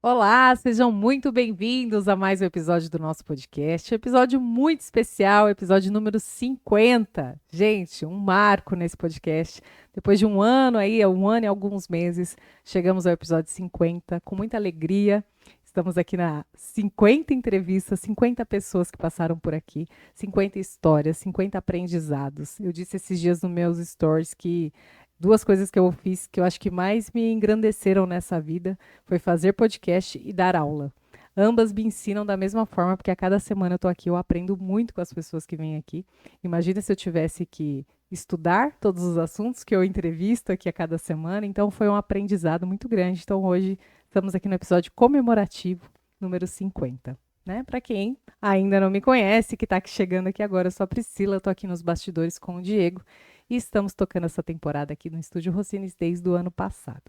Olá, sejam muito bem-vindos a mais um episódio do nosso podcast. Episódio muito especial, episódio número 50. Gente, um marco nesse podcast. Depois de um ano aí, um ano e alguns meses, chegamos ao episódio 50 com muita alegria. Estamos aqui na 50 entrevistas, 50 pessoas que passaram por aqui, 50 histórias, 50 aprendizados. Eu disse esses dias nos meus stories que duas coisas que eu fiz que eu acho que mais me engrandeceram nessa vida foi fazer podcast e dar aula. Ambas me ensinam da mesma forma, porque a cada semana eu estou aqui, eu aprendo muito com as pessoas que vêm aqui. Imagina se eu tivesse que estudar todos os assuntos que eu entrevisto aqui a cada semana, então foi um aprendizado muito grande. Então hoje estamos aqui no episódio comemorativo número 50. Né? Para quem ainda não me conhece, que está chegando aqui agora, eu sou a Priscila, estou aqui nos bastidores com o Diego e estamos tocando essa temporada aqui no Estúdio Rossini desde o ano passado.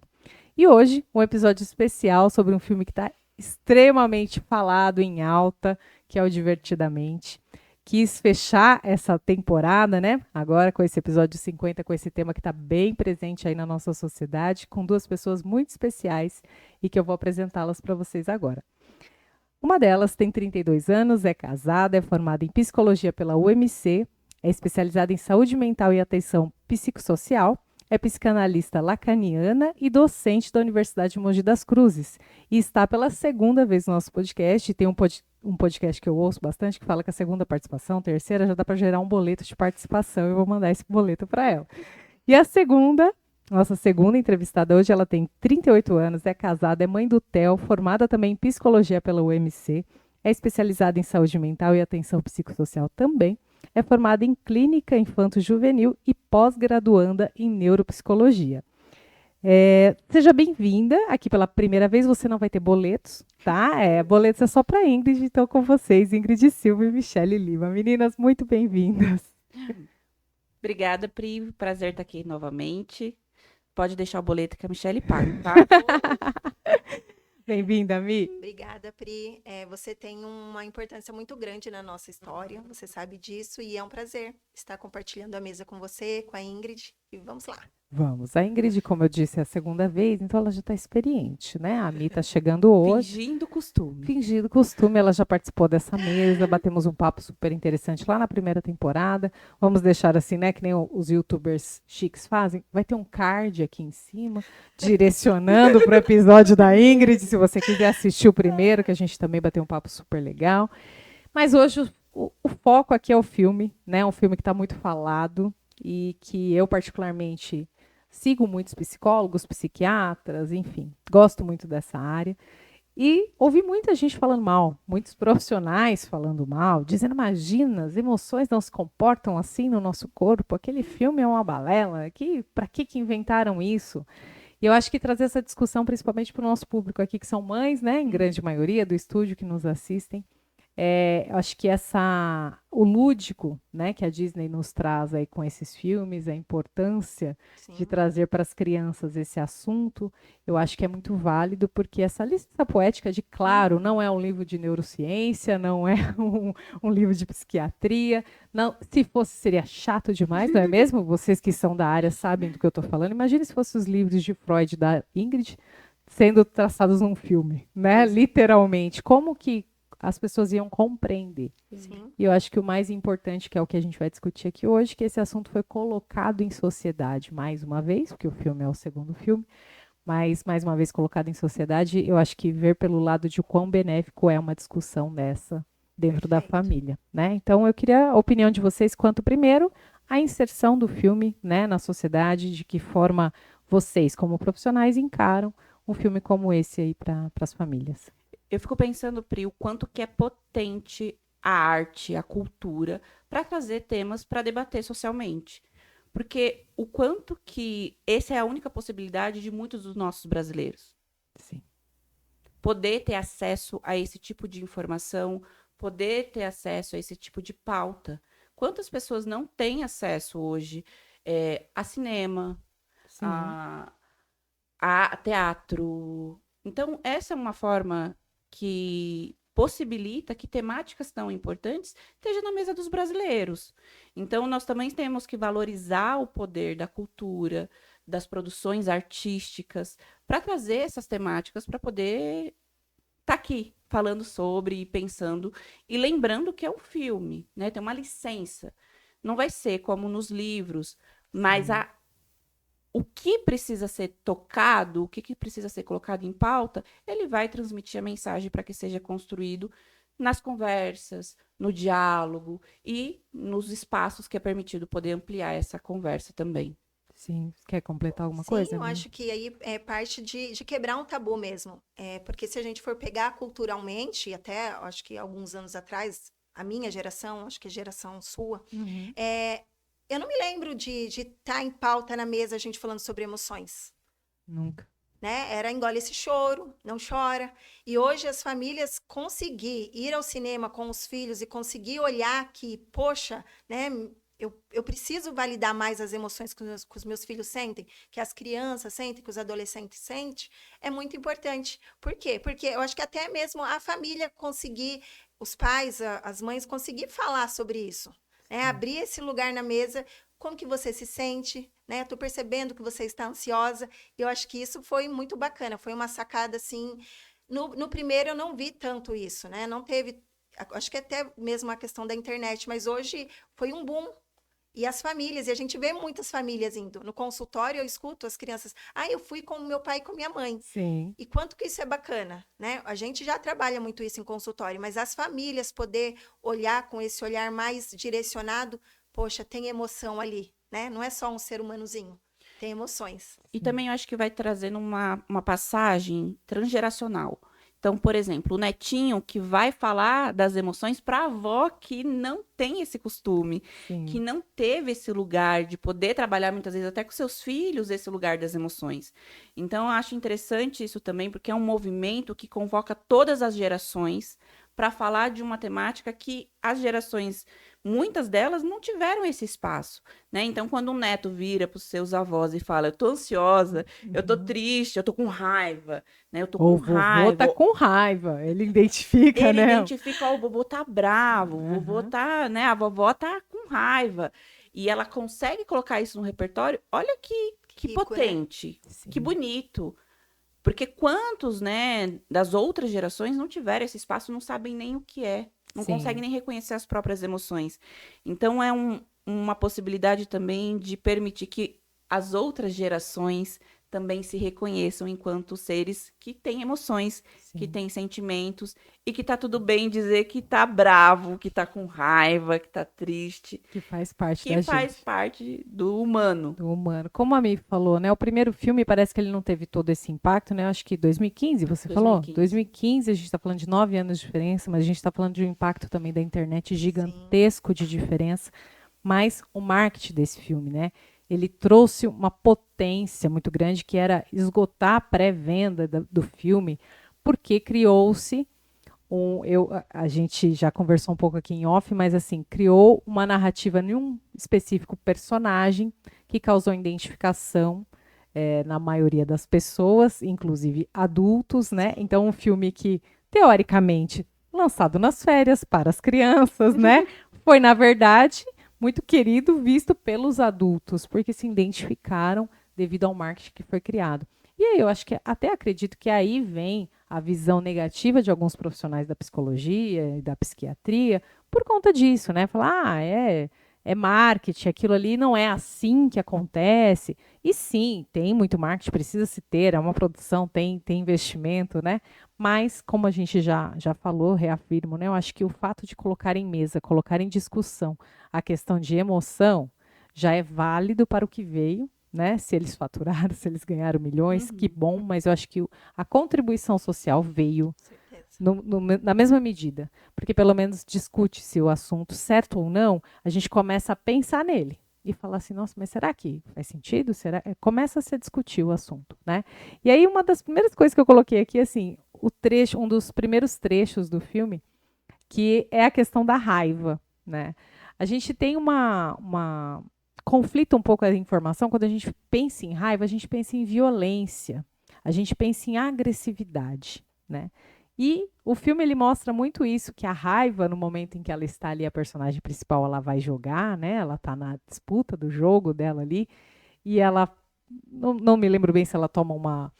E hoje, um episódio especial sobre um filme que está extremamente falado em alta, que é o Divertidamente. Quis fechar essa temporada, né? Agora com esse episódio 50, com esse tema que está bem presente aí na nossa sociedade, com duas pessoas muito especiais e que eu vou apresentá-las para vocês agora. Uma delas tem 32 anos, é casada, é formada em psicologia pela UMC, é especializada em saúde mental e atenção psicossocial, é psicanalista lacaniana e docente da Universidade de Mogi das Cruzes. E está pela segunda vez no nosso podcast. E tem um podcast que eu ouço bastante que fala que a segunda participação, terceira, já dá para gerar um boleto de participação. Eu vou mandar esse boleto para ela. E a segunda, nossa segunda entrevistada hoje, ela tem 38 anos, é casada, é mãe do Theo, formada também em psicologia pela UMC, é especializada em saúde mental e atenção psicossocial também, é formada em clínica infanto-juvenil e pós-graduanda em neuropsicologia. Seja bem-vinda aqui pela primeira vez, você não vai ter boletos, tá? Boletos é só para Ingrid, então com vocês, Ingrid Silva e Michele Lima. Meninas, muito bem-vindas. Obrigada, Pri. Prazer estar aqui novamente. Pode deixar o boleto que a Michelle paga, tá? Bem-vinda, Mi. Obrigada, Pri. Você tem uma importância muito grande na nossa história, você sabe disso, e é um prazer estar compartilhando a mesa com você, com a Ingrid, e vamos lá. Vamos. A Ingrid, como eu disse, é a segunda vez, então ela já está experiente, né? A Mi está chegando hoje. Fingindo costume. Fingindo costume, ela já participou dessa mesa, batemos um papo super interessante lá na primeira temporada. Vamos deixar assim, né? Que nem os youtubers chiques fazem. Vai ter um card aqui em cima, direcionando para o episódio da Ingrid, se você quiser assistir o primeiro, que a gente também bateu um papo super legal. Mas hoje o foco aqui é o filme, né? Um filme que está muito falado e que eu particularmente sigo muitos psicólogos, psiquiatras, enfim, gosto muito dessa área. E ouvi muita gente falando mal, muitos profissionais falando mal, dizendo: imagina, as emoções não se comportam assim no nosso corpo, aquele filme é uma balela, para que inventaram isso? E eu acho que trazer essa discussão, principalmente para o nosso público aqui, que são mães, né, em grande maioria do estúdio que nos assistem, acho que o lúdico, né, que a Disney nos traz aí com esses filmes, a importância de Sim. trazer para as crianças esse assunto, eu acho que é muito válido, porque essa lista poética de, claro, não é um livro de neurociência, não é um livro de psiquiatria, não, se fosse seria chato demais, não é mesmo? Vocês que são da área sabem do que eu estou falando. Imagine se fossem os livros de Freud da Ingrid sendo traçados num filme, né? Literalmente. Como que as pessoas iam compreender? Sim. E eu acho que o mais importante, que é o que a gente vai discutir aqui hoje, que esse assunto foi colocado em sociedade mais uma vez, porque o filme é o segundo filme, mas mais uma vez colocado em sociedade, eu acho que ver pelo lado de quão benéfico é uma discussão dessa dentro da Perfeito. família, né? Então eu queria a opinião de vocês quanto primeiro a inserção do filme, né, na sociedade, de que forma vocês, como profissionais, encaram um filme como esse aí para as famílias. Eu fico pensando, Pri, o quanto que é potente a arte, a cultura, para trazer temas para debater socialmente. Porque o quanto que essa é a única possibilidade de muitos dos nossos brasileiros. Sim. Poder ter acesso a esse tipo de informação, poder ter acesso a esse tipo de pauta. Quantas pessoas não têm acesso hoje a cinema, Sim. a teatro? Então, essa é uma forma que possibilita que temáticas tão importantes estejam na mesa dos brasileiros. Então, nós também temos que valorizar o poder da cultura, das produções artísticas, para trazer essas temáticas para poder tá aqui falando sobre e pensando e lembrando que é um filme, né? Tem uma licença. Não vai ser como nos livros, mas o que precisa ser tocado, o que precisa ser colocado em pauta, ele vai transmitir a mensagem para que seja construído nas conversas, no diálogo e nos espaços que é permitido poder ampliar essa conversa também. Sim, quer completar alguma Sim, coisa? eu Nina? acho que aí é parte de quebrar um tabu mesmo. Porque se a gente for pegar culturalmente, e até acho que alguns anos atrás, a minha geração, acho que a geração sua, Uhum. eu não me lembro de estar em pauta na mesa a gente falando sobre emoções. Nunca. Né? Era engole esse choro, não chora. E hoje as famílias conseguir ir ao cinema com os filhos e conseguir olhar que, poxa, né? Eu preciso validar mais as emoções que os meus filhos sentem, que as crianças sentem, que os adolescentes sentem, é muito importante. Por quê? Porque eu acho que até mesmo a família conseguir, os pais, as mães, conseguir falar sobre isso. Né? Abrir esse lugar na mesa, como que você se sente, né? Estou percebendo que você está ansiosa. Eu acho que isso foi muito bacana, foi uma sacada, assim... No primeiro eu não vi tanto isso, né? Não teve... Acho que até mesmo a questão da internet, mas hoje foi um boom. E as famílias, e a gente vê muitas famílias indo. No consultório eu escuto as crianças, eu fui com meu pai e com minha mãe. Sim. E quanto que isso é bacana, né? A gente já trabalha muito isso em consultório, mas as famílias poder olhar com esse olhar mais direcionado, poxa, tem emoção ali, né? Não é só um ser humanozinho, tem emoções. E também eu acho que vai trazendo uma passagem transgeracional. Então, por exemplo, o netinho que vai falar das emoções para a avó que não tem esse costume, Sim. que não teve esse lugar de poder trabalhar muitas vezes até com seus filhos esse lugar das emoções. Então, eu acho interessante isso também, porque é um movimento que convoca todas as gerações para falar de uma temática que as gerações, muitas delas, não tiveram esse espaço, né? Então, quando um neto vira para os seus avós e fala, eu tô ansiosa, eu tô triste, eu tô com raiva, né? Eu tô O com vovô raiva. tá com raiva, ele identifica, Ele né? identifica, ó, o vovô tá bravo, o vovô tá, né? A vovó tá com raiva. E ela consegue colocar isso no repertório. Olha que rico, né? potente, Sim. que bonito. Porque quantos, né, das outras gerações não tiveram esse espaço, não sabem nem o que é, não Sim. conseguem nem reconhecer as próprias emoções. Então, é uma possibilidade também de permitir que as outras gerações também se reconheçam enquanto seres que têm emoções, Sim. que têm sentimentos, e que tá tudo bem dizer que tá bravo, que tá com raiva, que tá triste, Que faz parte que da faz gente. parte do humano. Do humano. Como a Mi falou, né? O primeiro filme parece que ele não teve todo esse impacto, né? Acho que 2015, você falou? 2015. 2015, a gente está falando de 9 anos de diferença, mas a gente está falando de um impacto também da internet gigantesco de diferença. Mas o marketing desse filme, né? Ele trouxe uma potência muito grande que era esgotar a pré-venda do filme, porque criou-se a gente já conversou um pouco aqui em off, mas assim, criou uma narrativa em um específico personagem que causou identificação na maioria das pessoas, inclusive adultos, né? Então, um filme que, teoricamente, lançado nas férias para as crianças, né? Foi, na verdade, muito querido, visto pelos adultos, porque se identificaram devido ao marketing que foi criado. E aí eu acho que até acredito que aí vem a visão negativa de alguns profissionais da psicologia e da psiquiatria por conta disso, né? Falar, é marketing, aquilo ali não é assim que acontece. E sim, tem muito marketing, precisa se ter, é uma produção, tem investimento, né? Mas, como a gente já falou, reafirmo, né? Eu acho que o fato de colocar em mesa, colocar em discussão a questão de emoção já é válido para o que veio, né? Se eles faturaram, se eles ganharam milhões, que bom, mas eu acho que a contribuição social veio na mesma medida, porque pelo menos discute-se o assunto, certo ou não, a gente começa a pensar nele e falar assim, nossa, mas será que faz sentido? Começa a se discutir o assunto, né? E aí uma das primeiras coisas que eu coloquei aqui, assim, um dos primeiros trechos do filme, que é a questão da raiva, né? A gente tem conflita um pouco a informação quando a gente pensa em raiva, a gente pensa em violência, a gente pensa em agressividade, né? E o filme ele mostra muito isso, que a raiva, no momento em que ela está ali, a personagem principal, ela vai jogar, né? Ela está na disputa do jogo dela ali, e ela, não me lembro bem se ela toma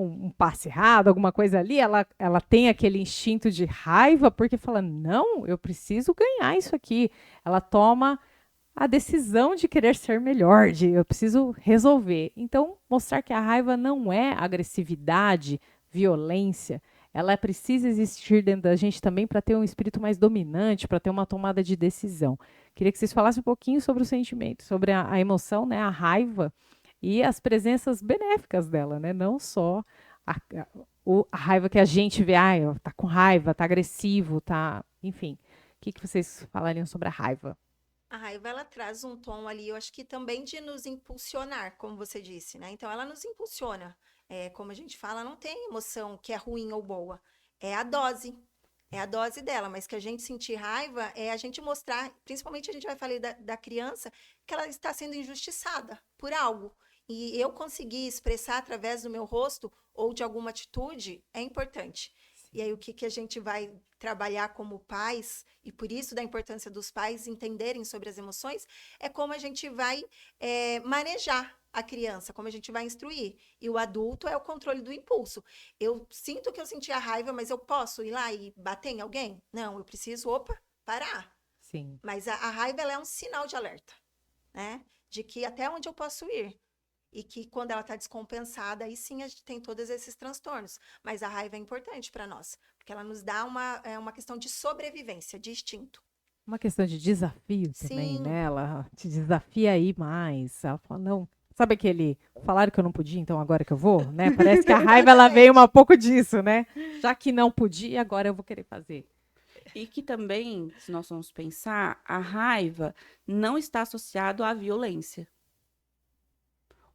um passe errado, alguma coisa ali, ela tem aquele instinto de raiva, porque fala, não, eu preciso ganhar isso aqui. Ela toma a decisão de querer ser melhor, de eu preciso resolver. Então, mostrar que a raiva não é agressividade, violência, ela precisa existir dentro da gente também para ter um espírito mais dominante, para ter uma tomada de decisão. Queria que vocês falassem um pouquinho sobre o sentimento, sobre a emoção, né, a raiva e as presenças benéficas dela, né? Não só a raiva que a gente vê, tá com raiva, tá agressivo, tá, enfim. O que vocês falariam sobre a raiva? A raiva, ela traz um tom ali, eu acho que também de nos impulsionar, como você disse, né? Então, ela nos impulsiona. Como a gente fala, não tem emoção que é ruim ou boa. É a dose. É a dose dela. Mas que a gente sentir raiva é a gente mostrar, principalmente a gente vai falar da criança, que ela está sendo injustiçada por algo. E eu conseguir expressar através do meu rosto ou de alguma atitude é importante. E aí, o que a gente vai trabalhar como pais, e por isso da importância dos pais entenderem sobre as emoções, é como a gente vai manejar a criança, como a gente vai instruir. E o adulto é o controle do impulso. Eu sinto que eu senti a raiva, mas eu posso ir lá e bater em alguém? Não, eu preciso, parar. Sim. Mas a raiva, ela é um sinal de alerta, né? De que até onde eu posso ir. E que quando ela está descompensada, aí sim a gente tem todos esses transtornos. Mas a raiva é importante para nós, porque ela nos dá uma questão de sobrevivência, de instinto. Uma questão de desafio também, Sim. né? Ela te desafia aí mais. Ela fala, não. Sabe aquele. Falaram que eu não podia, então agora que eu vou, né? Parece que a raiva ela veio um pouco disso, né? Já que não podia, agora eu vou querer fazer. E que também, se nós vamos pensar, a raiva não está associado à violência.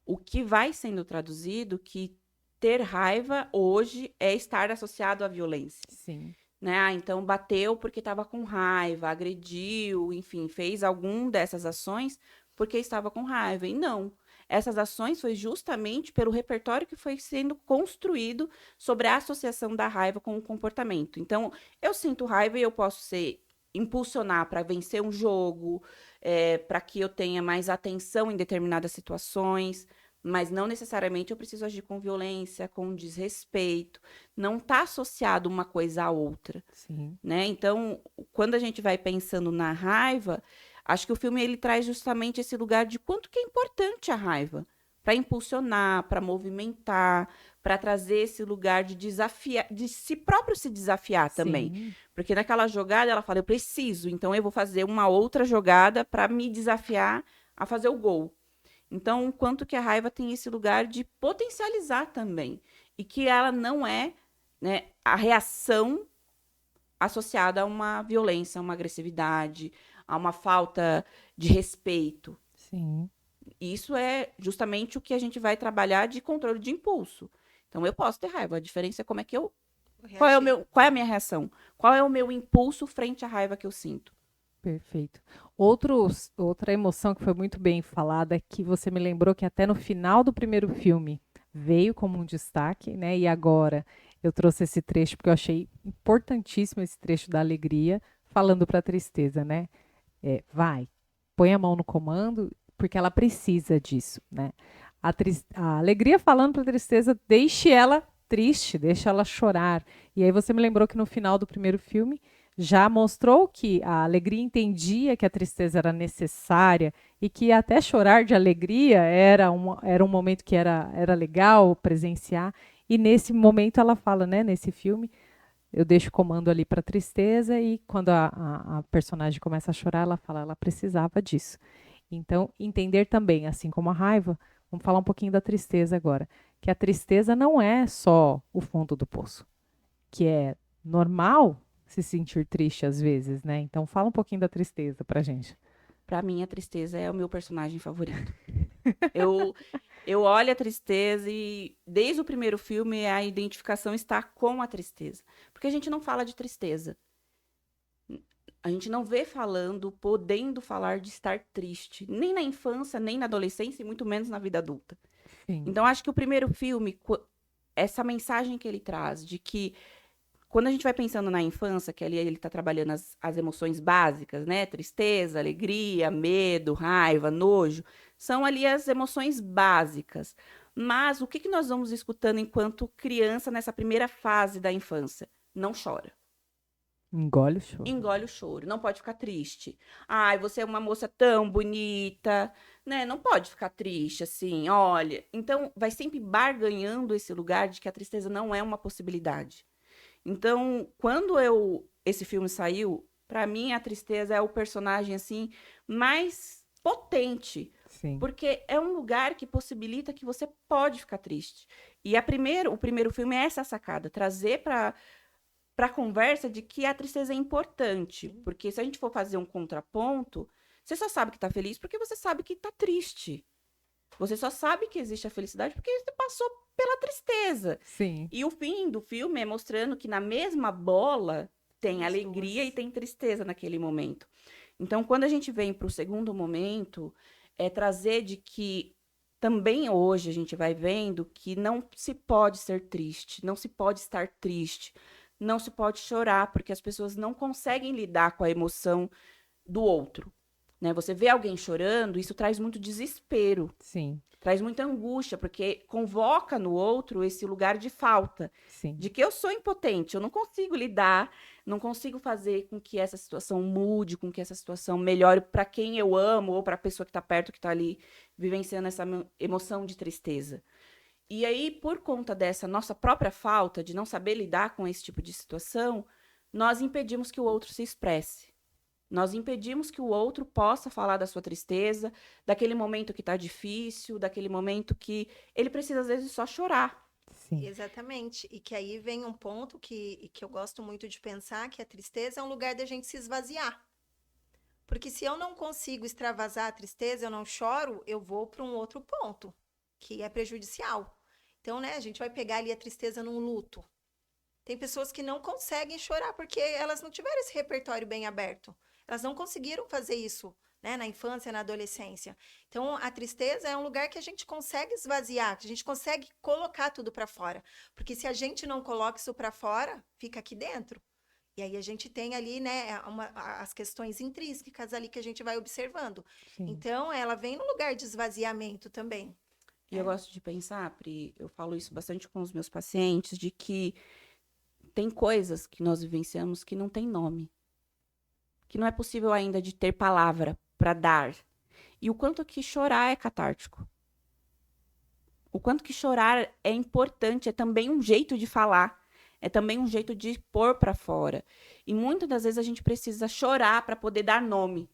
O que vai sendo traduzido que ter raiva hoje é estar associado à violência. Sim. Né? Então, bateu porque estava com raiva, agrediu, enfim, fez alguma dessas ações porque estava com raiva. E não. Essas ações foi justamente pelo repertório que foi sendo construído sobre a associação da raiva com o comportamento. Então, eu sinto raiva e eu posso impulsionar para vencer um jogo, para que eu tenha mais atenção em determinadas situações, mas não necessariamente eu preciso agir com violência, com desrespeito. Não está associado uma coisa à outra. Sim. Né? Então, quando a gente vai pensando na raiva, acho que o filme ele traz justamente esse lugar de quanto que é importante a raiva para impulsionar, para movimentar, para trazer esse lugar de desafiar, de si próprio se desafiar também. Sim. Porque naquela jogada ela fala, eu preciso, então eu vou fazer uma outra jogada para me desafiar a fazer o gol. Então, quanto que a raiva tem esse lugar de potencializar também. E que ela não é, né, a reação associada a uma violência, a uma agressividade, a uma falta de respeito. Sim. Isso é justamente o que a gente vai trabalhar de controle de impulso. Então, eu posso ter raiva. A diferença é como é que eu... Qual é a minha reação? Qual é o meu impulso frente à raiva que eu sinto? Perfeito. Outra emoção que foi muito bem falada, que você me lembrou que até no final do primeiro filme veio como um destaque, né? E agora eu trouxe esse trecho porque eu achei importantíssimo esse trecho da alegria, falando para a tristeza, né? Vai, põe a mão no comando, porque ela precisa disso, né? A alegria falando para a tristeza, deixe ela triste, deixa ela chorar. E aí você me lembrou que no final do primeiro filme já mostrou que a alegria entendia que a tristeza era necessária e que até chorar de alegria era um momento que era legal presenciar. E nesse momento ela fala, né, nesse filme, eu deixo o comando ali para a tristeza e quando a personagem começa a chorar, ela fala, ela precisava disso. Então, entender também, assim como a raiva, vamos falar um pouquinho da tristeza agora, que a tristeza não é só o fundo do poço, que é normal se sentir triste às vezes, né? Então fala um pouquinho da tristeza pra gente. Pra mim, a tristeza é o meu personagem favorito. Eu olho a tristeza e, desde o primeiro filme, a identificação está com a tristeza. Porque a gente não fala de tristeza. A gente não vê falando, podendo falar de estar triste. Nem na infância, nem na adolescência, e muito menos na vida adulta. Sim. Então, acho que o primeiro filme, essa mensagem que ele traz, de que quando a gente vai pensando na infância, que ali ele está trabalhando as emoções básicas, né? Tristeza, alegria, medo, raiva, nojo. São ali as emoções básicas. Mas o que nós vamos escutando enquanto criança nessa primeira fase da infância? Não chora. Engole o choro. Engole o choro, não pode ficar triste. Ai, você é uma moça tão bonita, né? Não pode ficar triste assim, olha. Então, vai sempre barganhando esse lugar de que a tristeza não é uma possibilidade. Então, quando esse filme saiu, pra mim a tristeza é o personagem assim mais potente, Sim. porque é um lugar que possibilita que você pode ficar triste. E o primeiro filme é essa sacada, trazer para a conversa de que a tristeza é importante. Porque se a gente for fazer um contraponto, você só sabe que tá feliz porque você sabe que tá triste. Você só sabe que existe a felicidade porque você passou pela tristeza. Sim. E o fim do filme é mostrando que na mesma bola tem As alegria duas. e tem tristeza naquele momento. Então, quando a gente vem para o segundo momento, é trazer de que também hoje a gente vai vendo que não se pode ser triste, não se pode estar triste, não se pode chorar, porque as pessoas não conseguem lidar com a emoção do outro. Né? Você vê alguém chorando, isso traz muito desespero, Sim. traz muita angústia, porque convoca no outro esse lugar de falta, Sim. de que eu sou impotente, eu não consigo lidar, não consigo fazer com que essa situação mude, com que essa situação melhore para quem eu amo ou para a pessoa que está perto, que está ali vivenciando essa emoção de tristeza. E aí, por conta dessa nossa própria falta de não saber lidar com esse tipo de situação, nós impedimos que o outro se expresse. Nós impedimos que o outro possa falar da sua tristeza, daquele momento que está difícil, daquele momento que ele precisa, às vezes, só chorar. Sim. Exatamente. E que aí vem um ponto que eu gosto muito de pensar, que a tristeza é um lugar da gente se esvaziar. Porque se eu não consigo extravasar a tristeza, eu não choro, eu vou para um outro ponto, que é prejudicial. Então, né, a gente vai pegar ali a tristeza num luto. Tem pessoas que não conseguem chorar porque elas não tiveram esse repertório bem aberto. Elas não conseguiram fazer isso, né, na infância, na adolescência. Então, a tristeza é um lugar que a gente consegue esvaziar, que a gente consegue colocar tudo para fora. Porque se a gente não coloca isso para fora, fica aqui dentro. E aí a gente tem ali, né, as questões intrínsecas ali que a gente vai observando. Sim. Então, ela vem no lugar de esvaziamento também. E eu gosto de pensar, Pri, eu falo isso bastante com os meus pacientes, de que tem coisas que nós vivenciamos que não tem nome. Que não é possível ainda de ter palavra para dar. E o quanto que chorar é catártico. O quanto que chorar é importante, é também um jeito de falar. É também um jeito de pôr para fora. E muitas das vezes a gente precisa chorar para poder dar nome.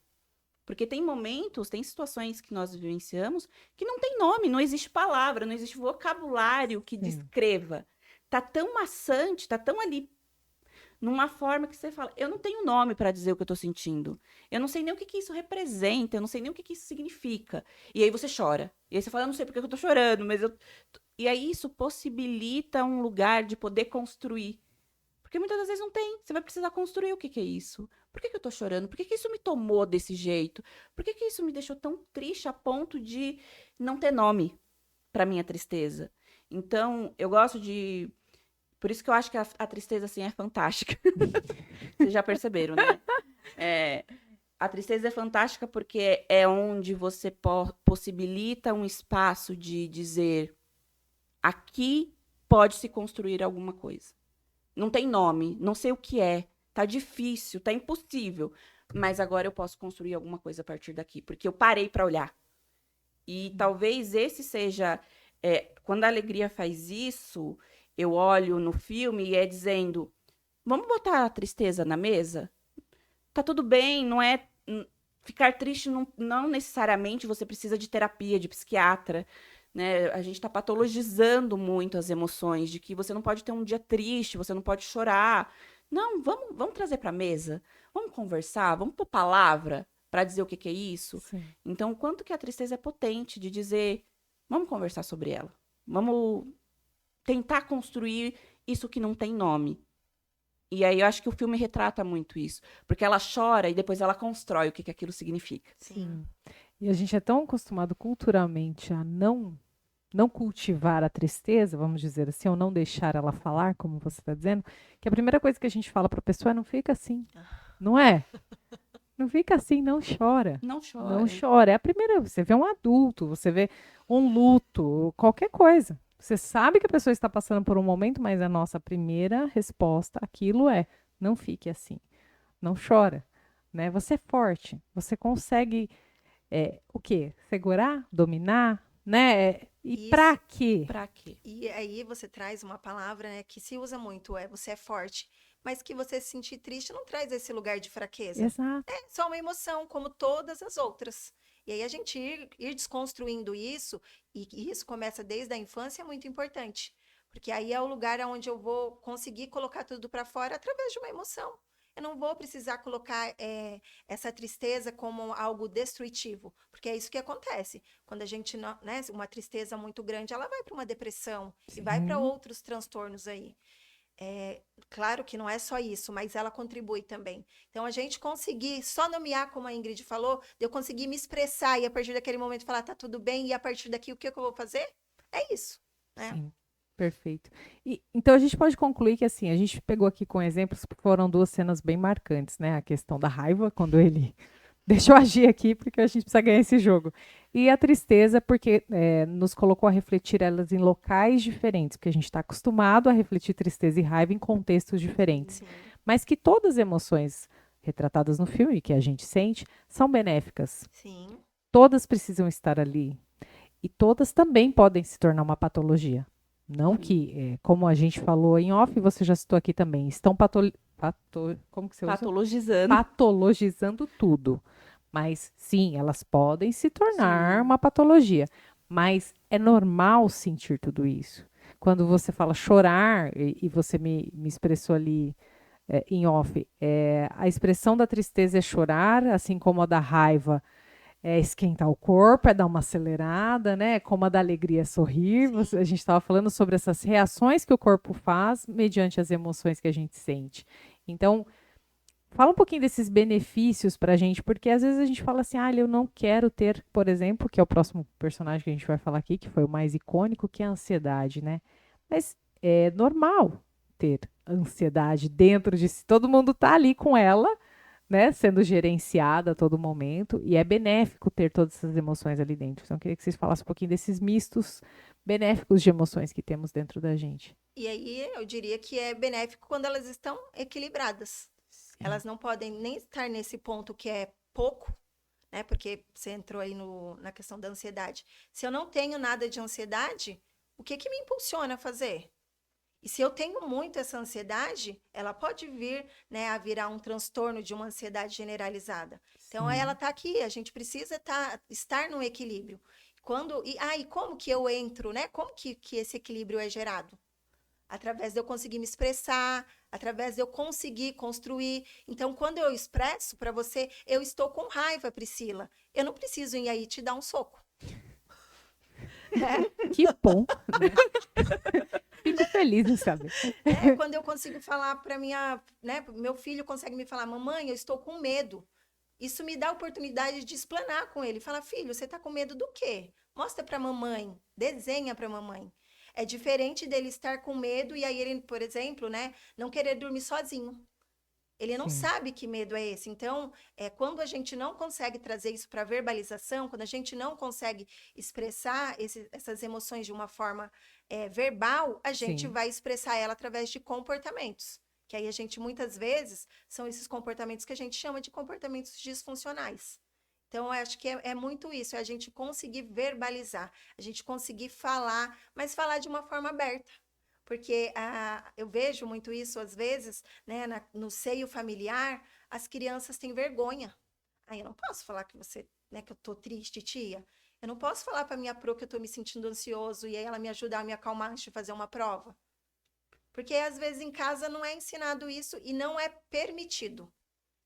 Porque tem momentos, tem situações que nós vivenciamos que não tem nome, não existe palavra, não existe vocabulário que descreva. Tá tão maçante, tá tão ali numa forma que você fala, eu não tenho nome para dizer o que eu tô sentindo. Eu não sei nem o que isso representa, eu não sei nem o que isso significa. E aí você chora. E aí você fala, eu não sei porque eu tô chorando, mas eu... E aí isso possibilita um lugar de poder construir. Porque muitas das vezes não tem. Você vai precisar construir o que é isso. Por que eu tô chorando? Por que isso me tomou desse jeito? Por que isso me deixou tão triste a ponto de não ter nome para minha tristeza? Então, eu gosto de... Por isso que eu acho que a tristeza, assim, é fantástica. Vocês já perceberam, né? A tristeza é fantástica porque é onde você possibilita um espaço de dizer aqui pode se construir alguma coisa. Não tem nome, não sei o que é, tá difícil, tá impossível, mas agora eu posso construir alguma coisa a partir daqui, porque eu parei para olhar. E talvez esse seja... quando a alegria faz isso, eu olho no filme e é dizendo, vamos botar a tristeza na mesa? Tá tudo bem, não é... Ficar triste não necessariamente você precisa de terapia, de psiquiatra, né? A gente está patologizando muito as emoções, de que você não pode ter um dia triste, você não pode chorar. Não, vamos trazer para a mesa, vamos conversar, vamos pôr palavra para dizer o que é isso. Sim. Então, quanto que a tristeza é potente de dizer, vamos conversar sobre ela, vamos tentar construir isso que não tem nome. E aí eu acho que o filme retrata muito isso, porque ela chora e depois ela constrói o que aquilo significa. Sim. E a gente é tão acostumado culturalmente a não cultivar a tristeza, vamos dizer assim, ou não deixar ela falar, como você está dizendo, que a primeira coisa que a gente fala para a pessoa é não fica assim. Não é? Não fica assim, não chora. Não chora. Não chora. É a primeira. Você vê um adulto, você vê um luto, qualquer coisa. Você sabe que a pessoa está passando por um momento, mas a nossa primeira resposta àquilo é: não fique assim. Não chora. Né? Você é forte. Você consegue o quê? Segurar? Dominar? Né? E Isso. pra quê? Pra quê? E aí você traz uma palavra, né, que se usa muito, você é forte, mas que você se sentir triste não traz esse lugar de fraqueza. Exato. É só uma emoção, como todas as outras. E aí a gente ir desconstruindo isso, e isso começa desde a infância, é muito importante. Porque aí é o lugar onde eu vou conseguir colocar tudo para fora através de uma emoção. Eu não vou precisar colocar essa tristeza como algo destrutivo, porque é isso que acontece. Quando a gente, né, uma tristeza muito grande, ela vai para uma depressão e vai para Sim. outros transtornos aí. Claro que não é só isso, mas ela contribui também. Então, a gente conseguir só nomear, como a Ingrid falou, eu conseguir me expressar e a partir daquele momento falar, tá tudo bem, e a partir daqui o que eu vou fazer? É isso. Né? Sim. Perfeito. Então a gente pode concluir que assim, a gente pegou aqui com exemplos que foram duas cenas bem marcantes, né? A questão da raiva, quando ele deixa eu agir aqui porque a gente precisa ganhar esse jogo. E a tristeza, porque nos colocou a refletir elas em locais diferentes, porque a gente está acostumado a refletir tristeza e raiva em contextos diferentes. Sim. Mas que todas as emoções retratadas no filme, que a gente sente, são benéficas. Sim. Todas precisam estar ali. E todas também podem se tornar uma patologia. Não que, como a gente falou em off, você já citou aqui também, estão como que você usa? Patologizando. Patologizando tudo. Mas sim, elas podem se tornar Sim. uma patologia. Mas é normal sentir tudo isso. Quando você fala chorar, e você me expressou ali em off, a expressão da tristeza é chorar, assim como a da raiva é esquentar o corpo, é dar uma acelerada, né? Como a da alegria é sorrir. A gente estava falando sobre essas reações que o corpo faz mediante as emoções que a gente sente. Então, fala um pouquinho desses benefícios para a gente, porque às vezes a gente fala assim, eu não quero ter, por exemplo, que é o próximo personagem que a gente vai falar aqui, que foi o mais icônico, que é a ansiedade, né? Mas é normal ter ansiedade dentro de si. Todo mundo tá ali com ela, né, sendo gerenciada a todo momento, e é benéfico ter todas essas emoções ali dentro. Então, eu queria que vocês falassem um pouquinho desses mistos benéficos de emoções que temos dentro da gente. E aí eu diria que é benéfico quando elas estão equilibradas. Sim. Elas não podem nem estar nesse ponto que é pouco, né? Porque você entrou aí na questão da ansiedade. Se eu não tenho nada de ansiedade, o que me impulsiona a fazer? E se eu tenho muito essa ansiedade, ela pode vir, né, a virar um transtorno de uma ansiedade generalizada. Então, ela está aqui, a gente precisa estar no equilíbrio. E como que eu entro, né? Como que esse equilíbrio é gerado? Através de eu conseguir me expressar, através de eu conseguir construir. Então, quando eu expresso para você, eu estou com raiva, Priscila. Eu não preciso ir aí te dar um soco. Que bom, né? Fico feliz em saber. Quando eu consigo falar para meu filho consegue me falar, mamãe, eu estou com medo. Isso me dá a oportunidade de explanar com ele. Fala, filho, você está com medo do quê? Mostra para mamãe, desenha para mamãe. É diferente dele estar com medo e aí ele, por exemplo, né, não querer dormir sozinho. Ele não sabe que medo é esse. Então, quando a gente não consegue trazer isso para verbalização, quando a gente não consegue expressar essas emoções de uma forma verbal, a gente vai expressar ela através de comportamentos. Que aí a gente, muitas vezes, são esses comportamentos que a gente chama de comportamentos disfuncionais. Então, eu acho que é muito isso, é a gente conseguir verbalizar, a gente conseguir falar, mas falar de uma forma aberta. Porque eu vejo muito isso, às vezes, né, no seio familiar, as crianças têm vergonha. Eu não posso falar que que eu tô triste, tia. Eu não posso falar para minha pro que eu tô me sentindo ansioso e aí ela me ajudar a me acalmar antes de fazer uma prova. Porque, às vezes, em casa não é ensinado isso e não é permitido.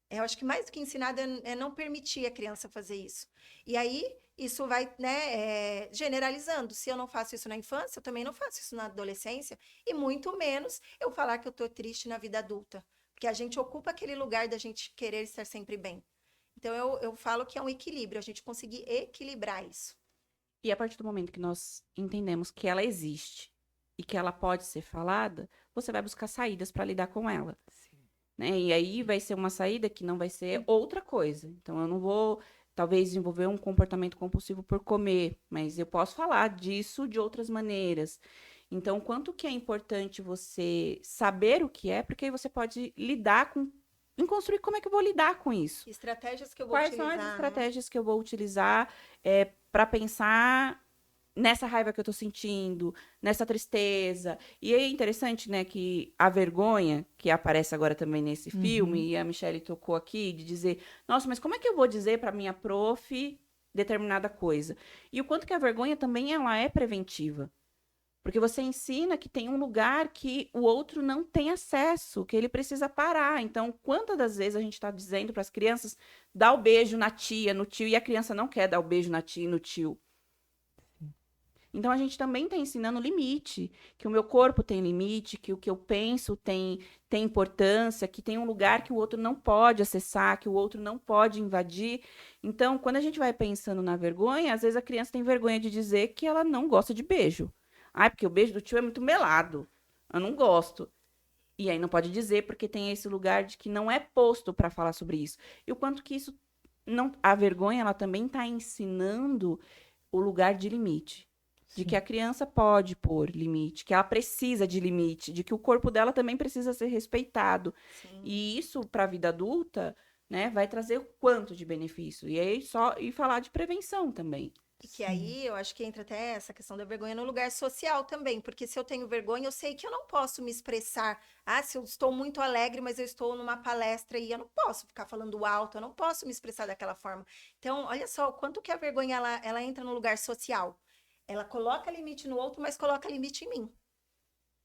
Eu acho que mais do que ensinado é não permitir a criança fazer isso. E aí, isso vai, né, generalizando. Se eu não faço isso na infância, eu também não faço isso na adolescência. E muito menos eu falar que eu tô triste na vida adulta. Porque a gente ocupa aquele lugar da gente querer estar sempre bem. Então, eu falo que é um equilíbrio, a gente conseguir equilibrar isso. E a partir do momento que nós entendemos que ela existe e que ela pode ser falada, você vai buscar saídas para lidar com ela. Sim. né? E aí vai ser uma saída que não vai ser outra coisa. Então, eu não vou, talvez, desenvolver um comportamento compulsivo por comer, mas eu posso falar disso de outras maneiras. Então, quanto que é importante você saber o que é, porque aí você pode lidar com, em construir como é que eu vou lidar com isso. Estratégias que eu vou Quais são utilizar, as né? estratégias que eu vou utilizar para pensar nessa raiva que eu tô sentindo, nessa tristeza. E é interessante, né, que a vergonha, que aparece agora também nesse filme, e a Michelle tocou aqui, de dizer, nossa, mas como é que eu vou dizer para minha prof determinada coisa? E o quanto que a vergonha também ela é preventiva. Porque você ensina que tem um lugar que o outro não tem acesso, que ele precisa parar. Então, quantas das vezes a gente está dizendo para as crianças, dá o beijo na tia, no tio, e a criança não quer dar o beijo na tia e no tio. Então, a gente também está ensinando limite, que o meu corpo tem limite, que o que eu penso tem importância, que tem um lugar que o outro não pode acessar, que o outro não pode invadir. Então, quando a gente vai pensando na vergonha, às vezes a criança tem vergonha de dizer que ela não gosta de beijo. Ai, porque o beijo do tio é muito melado. Eu não gosto. E aí não pode dizer porque tem esse lugar de que não é posto para falar sobre isso. E o quanto que isso não, a vergonha ela também está ensinando o lugar de limite. De que a criança pode pôr limite, que ela precisa de limite, de que o corpo dela também precisa ser respeitado. Sim. E isso para a vida adulta, né, vai trazer o quanto de benefício. E aí e falar de prevenção também. E que aí eu acho que entra até essa questão da vergonha no lugar social também, porque se eu tenho vergonha, eu sei que eu não posso me expressar. Ah, se eu estou muito alegre, mas eu estou numa palestra e eu não posso ficar falando alto, eu não posso me expressar daquela forma. Então, olha só o quanto que a vergonha ela entra no lugar social. Ela coloca limite no outro, mas coloca limite em mim.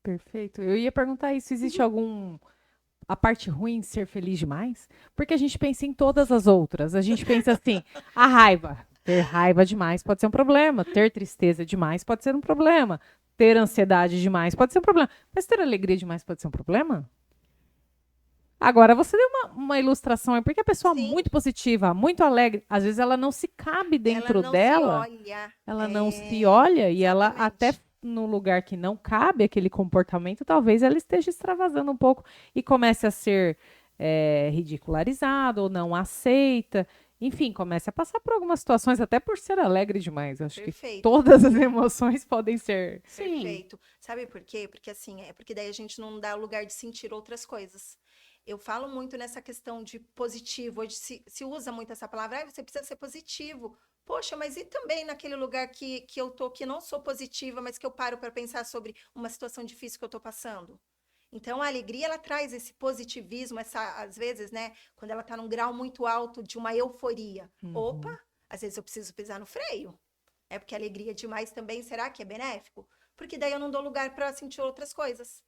Perfeito. Eu ia perguntar isso, existe algum a parte ruim de ser feliz demais? Porque a gente pensa em todas as outras. A gente pensa assim, a raiva. Ter raiva demais pode ser um problema. Ter tristeza demais pode ser um problema. Ter ansiedade demais pode ser um problema. Mas ter alegria demais pode ser um problema? Agora, você deu uma ilustração aí, porque a pessoa Sim. muito positiva, muito alegre, às vezes ela não se cabe dentro Ela não dela, se olha. ela não se olha e ela até Exatamente. no lugar que não cabe aquele comportamento, talvez ela esteja extravasando um pouco e comece a ser ridicularizada ou não aceita. Enfim, comece a passar por algumas situações, até por ser alegre demais. Eu acho que Perfeito. todas as emoções podem ser. Sim. Perfeito. Sabe por quê? Porque assim, porque daí a gente não dá lugar de sentir outras coisas. Eu falo muito nessa questão de positivo. Hoje se usa muito essa palavra, você precisa ser positivo. Poxa, mas e também naquele lugar que eu tô, que não sou positiva, mas que eu paro para pensar sobre uma situação difícil que eu tô passando? Então, a alegria, ela traz esse positivismo, às vezes, né, quando ela tá num grau muito alto de uma euforia. Opa, às vezes eu preciso pisar no freio. É porque a alegria demais também, será que é benéfico? Porque daí eu não dou lugar para sentir outras coisas.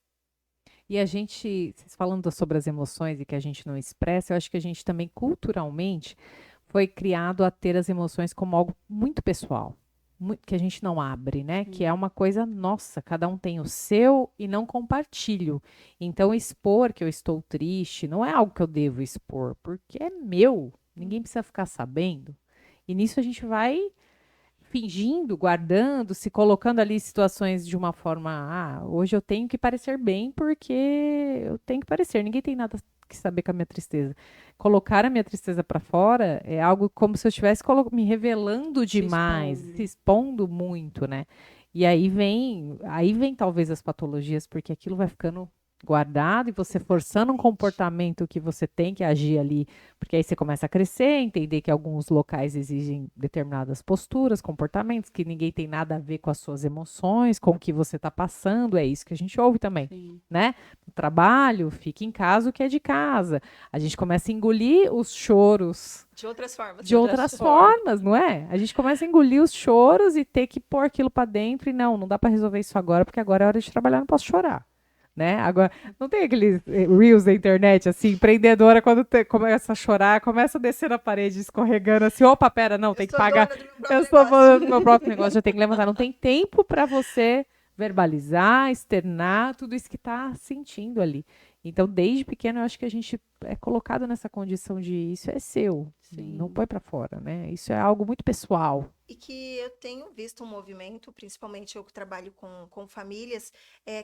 E a gente, vocês falando sobre as emoções e que a gente não expressa, eu acho que a gente também culturalmente foi criado a ter as emoções como algo muito pessoal, que a gente não abre, né? Que é uma coisa nossa, cada um tem o seu e não compartilho. Então, expor que eu estou triste não é algo que eu devo expor, porque é meu, ninguém precisa ficar sabendo. E nisso a gente vai fingindo, guardando, se colocando ali em situações de uma forma, hoje eu tenho que parecer bem porque eu tenho que parecer, ninguém tem nada que saber com a minha tristeza. Colocar a minha tristeza para fora é algo como se eu estivesse me revelando demais, se expondo muito, né? E aí vem talvez as patologias, porque aquilo vai ficando guardado e você forçando um comportamento que você tem que agir ali, porque aí você começa a crescer, entender que alguns locais exigem determinadas posturas, comportamentos, que ninguém tem nada a ver com as suas emoções, com o que você está passando, é isso que a gente ouve também, né? No trabalho, fique em casa o que é de casa. A gente começa a engolir os choros. De outras formas. De outras formas, não é? A gente começa a engolir os choros e ter que pôr aquilo para dentro e não dá para resolver isso agora, porque agora é hora de trabalhar, não posso chorar. Né? Agora, não tem aqueles reels da internet, assim, empreendedora, quando começa a chorar, começa a descer na parede, escorregando, assim, opa, pera, não, tem que pagar. Eu sou dona do meu próprio negócio, já tem que levantar. Não tem tempo para você verbalizar, externar tudo isso que está sentindo ali. Então, desde pequeno, eu acho que a gente é colocado nessa condição de isso é seu, não põe para fora, né? Isso é algo muito pessoal. E que eu tenho visto um movimento, principalmente eu que trabalho com famílias,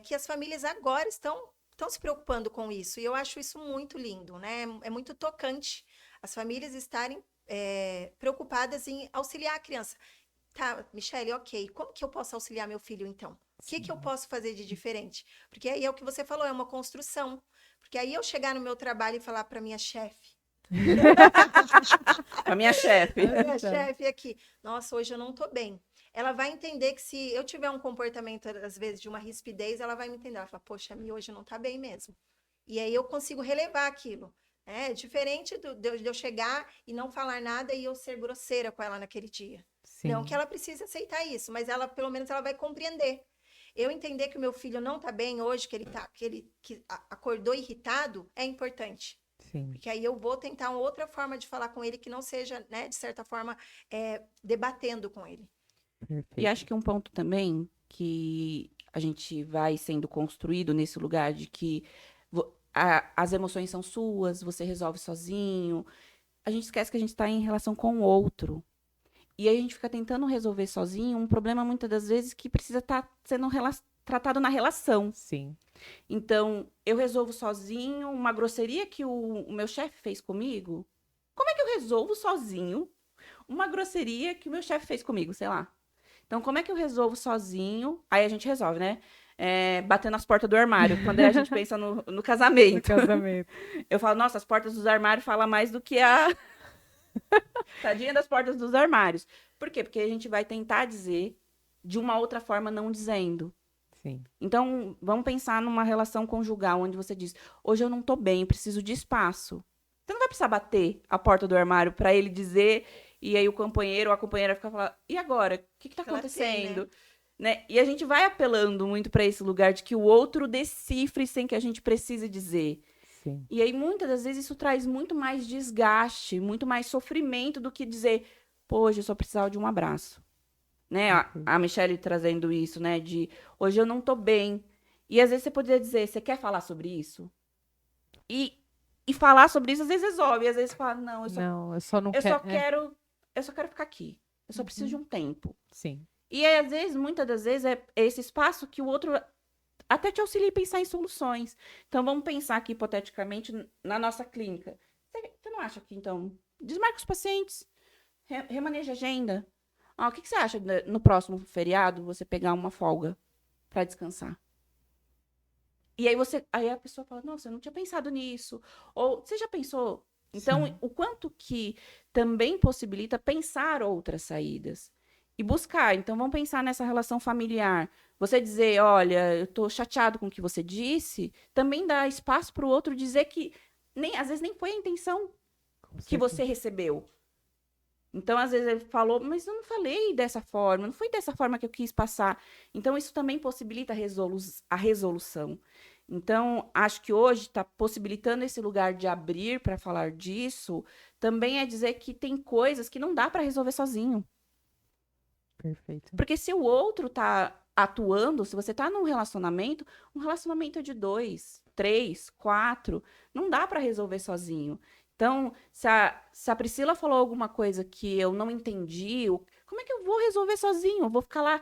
que as famílias agora estão estão se preocupando com isso. E eu acho isso muito lindo, né? É muito tocante as famílias estarem preocupadas em auxiliar a criança. Tá, Michele, ok. Como que eu posso auxiliar meu filho, então? O que eu posso fazer de diferente? Porque aí é o que você falou, é uma construção. Porque aí eu chegar no meu trabalho e falar para minha chefe, A minha chefe. a minha chefe aqui, nossa, hoje eu não tô bem. Ela vai entender que se eu tiver um comportamento, às vezes, de uma rispidez, ela vai me entender. Ela fala, poxa, a minha hoje não tá bem mesmo. E aí eu consigo relevar aquilo. É diferente de eu chegar e não falar nada e eu ser grosseira com ela naquele dia. Sim. Não que ela precise aceitar isso, mas ela, pelo menos, ela vai compreender. Eu entender que o meu filho não tá bem hoje, que acordou irritado, é importante. Sim. Porque aí eu vou tentar uma outra forma de falar com ele que não seja, né, de certa forma, debatendo com ele. Perfeito. E acho que um ponto também que a gente vai sendo construído nesse lugar de que as emoções são suas, você resolve sozinho. A gente esquece que a gente está em relação com o outro. E aí a gente fica tentando resolver sozinho um problema, muitas das vezes, que precisa estar sendo tratado na relação. Sim. Então, eu resolvo sozinho uma grosseria que o meu chefe fez comigo. Como é que eu resolvo sozinho uma grosseria que o meu chefe fez comigo, sei lá? Então, como é que eu resolvo sozinho? Aí a gente resolve, né? Batendo nas portas do armário, quando a gente pensa no casamento. No casamento. Eu falo, nossa, as portas dos armários falam mais do que a... Tadinha das portas dos armários. Por quê? Porque a gente vai tentar dizer de uma outra forma, não dizendo. Sim. Então, vamos pensar numa relação conjugal, onde você diz, hoje eu não tô bem, preciso de espaço. Você não vai precisar bater a porta do armário para ele dizer, e aí o companheiro ou a companheira fica falando, e agora? O que tá acontecendo? Né? E a gente vai apelando muito para esse lugar de que o outro decifre sem que a gente precise dizer. Sim. E aí, muitas das vezes, isso traz muito mais desgaste, muito mais sofrimento do que dizer, pô, hoje eu só precisava de um abraço. Né? A Michele trazendo isso, né? De hoje eu não tô bem. E às vezes você poderia dizer, você quer falar sobre isso? E falar sobre isso às vezes resolve. E às vezes fala, não, eu só não quero. Eu só quero ficar aqui. Eu só preciso de um tempo. Sim. E aí, às vezes, muitas das vezes, é esse espaço que o outro até te auxilia a pensar em soluções. Então, vamos pensar aqui, hipoteticamente, na nossa clínica. Você não acha que, então, desmarca os pacientes, remaneja a agenda. O que você acha no próximo feriado você pegar uma folga para descansar? E aí a pessoa fala, nossa, eu não tinha pensado nisso. Ou, você já pensou? Então, Sim. o quanto que também possibilita pensar outras saídas. E buscar. Então, vamos pensar nessa relação familiar. Você dizer, olha, eu tô chateado com o que você disse, também dá espaço para o outro dizer que às vezes nem foi a intenção que você recebeu. Então, às vezes ele falou, mas eu não falei dessa forma, não foi dessa forma que eu quis passar. Então, isso também possibilita a resolução. Então, acho que hoje está possibilitando esse lugar de abrir para falar disso, também é dizer que tem coisas que não dá para resolver sozinho. Perfeito. Porque se o outro está atuando, se você está num relacionamento, um relacionamento é de 2, 3, 4, não dá para resolver sozinho. Então, se a Priscila falou alguma coisa que eu não entendi, como é que eu vou resolver sozinho? Eu vou ficar lá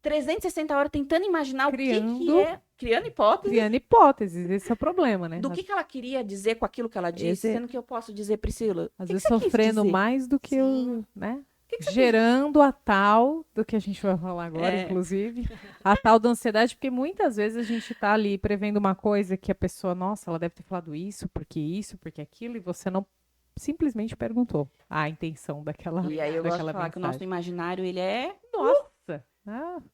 360 horas tentando imaginar o que é. Criando hipóteses. Criando hipóteses, esse é o problema, né? Do que ela queria dizer com aquilo que ela disse, sendo que eu posso dizer, Priscila, às vezes sofrendo mais do que eu, né? Que gerando a tal, do que a gente vai falar agora, inclusive, a tal da ansiedade, porque muitas vezes a gente tá ali prevendo uma coisa que a pessoa, nossa, ela deve ter falado isso, porque aquilo, e você não simplesmente perguntou a intenção daquela E aí eu gosto de falar mensagem. que o nosso imaginário, ele é... Nossa!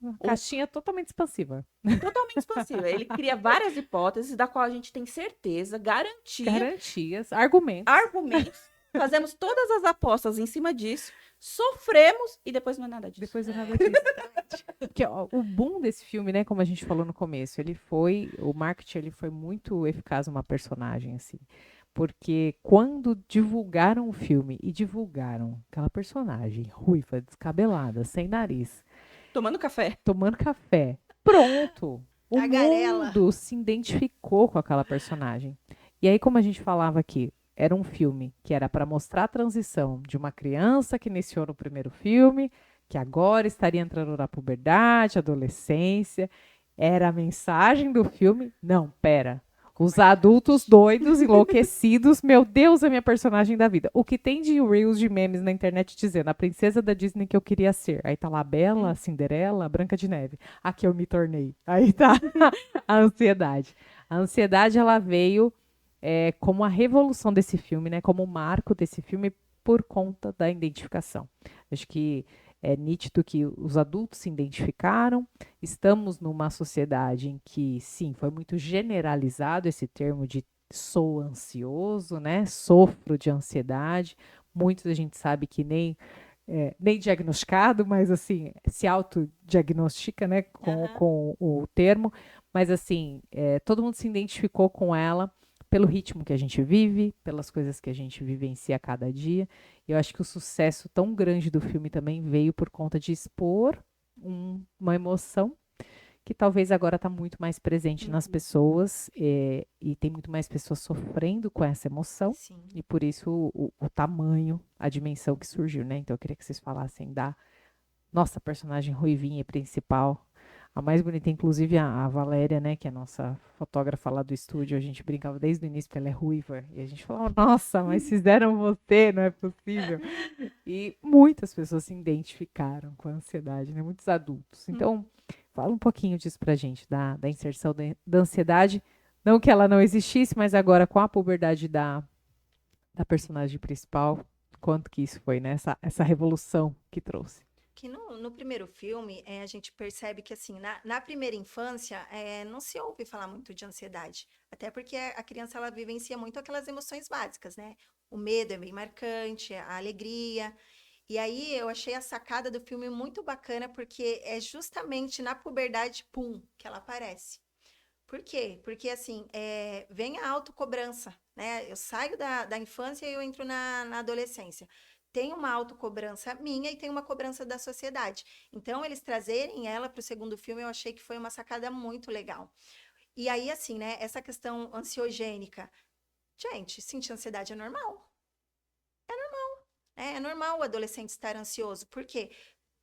Uma caixinha totalmente expansiva. Totalmente expansiva. Ele cria várias hipóteses, da qual a gente tem certeza, garantias, argumentos. Fazemos todas as apostas em cima disso, sofremos e depois não é nada disso. Depois não é nada disso. Porque, ó, o boom desse filme, né, como a gente falou no começo, o marketing ele foi muito eficaz numa personagem, assim. Porque quando divulgaram o filme e divulgaram aquela personagem ruiva, descabelada, sem nariz, tomando café, pronto. O mundo se identificou com aquela personagem. E aí, como a gente falava aqui, era um filme que era para mostrar a transição de uma criança que iniciou no primeiro filme, que agora estaria entrando na puberdade, adolescência. Era a mensagem do filme? Não, pera. Os adultos doidos, enlouquecidos, meu Deus, é minha personagem da vida. O que tem de reels de memes na internet dizendo a princesa da Disney que eu queria ser. Aí tá lá a Bela, a Cinderela, a Branca de Neve. A que eu me tornei. Aí tá a ansiedade. A ansiedade, ela veio como a revolução desse filme, né? Como o marco desse filme por conta da identificação. Acho que é nítido que os adultos se identificaram. Estamos numa sociedade em que, sim, foi muito generalizado esse termo de sou ansioso, né? Sofro de ansiedade. Muitos a gente sabe que nem diagnosticado, mas assim, se autodiagnostica, né, com o termo. Mas assim, todo mundo se identificou com ela pelo ritmo que a gente vive, pelas coisas que a gente vivencia a cada dia. E eu acho que o sucesso tão grande do filme também veio por conta de expor uma emoção que talvez agora está muito mais presente nas pessoas e tem muito mais pessoas sofrendo com essa emoção. Sim. E por isso o tamanho, a dimensão que surgiu, né? Então eu queria que vocês falassem da nossa personagem ruivinha principal, a mais bonita, inclusive a Valéria, né, que é a nossa fotógrafa lá do estúdio, a gente brincava desde o início que ela é ruiva, e a gente falava, nossa, mas fizeram você, não é possível. E muitas pessoas se identificaram com a ansiedade, né, muitos adultos. Então, fala um pouquinho disso pra gente, da inserção da ansiedade, não que ela não existisse, mas agora com a puberdade da personagem principal, quanto que isso foi, né, essa revolução que trouxe. Que no primeiro filme, a gente percebe que, assim, na primeira infância, não se ouve falar muito de ansiedade. Até porque a criança, ela vivencia muito aquelas emoções básicas, né? O medo é bem marcante, a alegria. E aí, eu achei a sacada do filme muito bacana, porque é justamente na puberdade, pum, que ela aparece. Por quê? Porque, assim, vem a autocobrança, né? Eu saio da infância e eu entro na adolescência. Tem uma autocobrança minha e tem uma cobrança da sociedade. Então, eles trazerem ela para o segundo filme, eu achei que foi uma sacada muito legal. E aí, assim, né? Essa questão ansiogênica. Gente, sentir ansiedade é normal. É normal o adolescente estar ansioso. Por quê?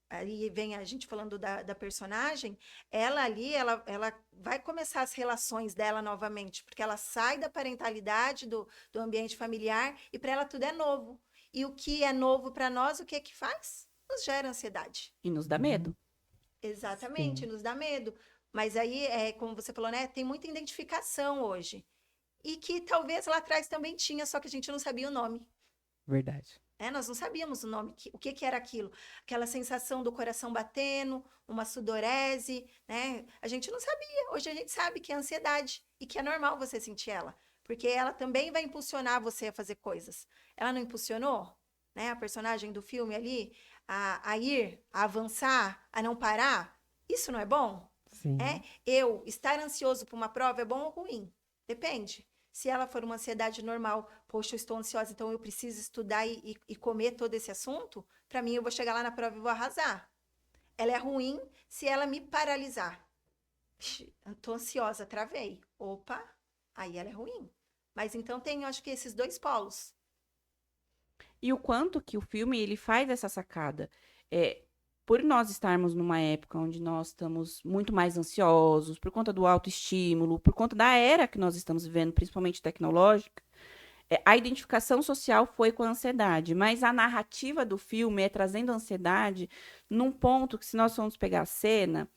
Aí vem a gente falando da personagem, ela ali, ela vai começar as relações dela novamente, porque ela sai da parentalidade, do ambiente familiar, e para ela tudo é novo. E o que é novo para nós, o que é que faz? Nos gera ansiedade. E nos dá medo. Exatamente, Sim. nos dá medo. Mas aí, como você falou, né, tem muita identificação hoje. E que talvez lá atrás também tinha, só que a gente não sabia o nome. Verdade. Nós não sabíamos o nome, o que era aquilo. Aquela sensação do coração batendo, uma sudorese, né? A gente não sabia. Hoje a gente sabe que é ansiedade e que é normal você sentir ela. Porque ela também vai impulsionar você a fazer coisas. Ela não impulsionou, né? A personagem do filme ali, a ir, a avançar, a não parar. Isso não é bom? Sim. Eu estar ansioso por uma prova é bom ou ruim? Depende. Se ela for uma ansiedade normal, poxa, eu estou ansiosa, então eu preciso estudar e comer todo esse assunto, para mim eu vou chegar lá na prova e vou arrasar. Ela é ruim se ela me paralisar. Estou ansiosa, travei. Opa, aí ela é ruim. Mas então tem, eu acho que esses dois polos. E o quanto que o filme ele faz essa sacada. Por nós estarmos numa época onde nós estamos muito mais ansiosos, por conta do autoestímulo, por conta da era que nós estamos vivendo, principalmente tecnológica, a identificação social foi com a ansiedade, mas a narrativa do filme é trazendo a ansiedade num ponto que, se nós formos pegar a cena,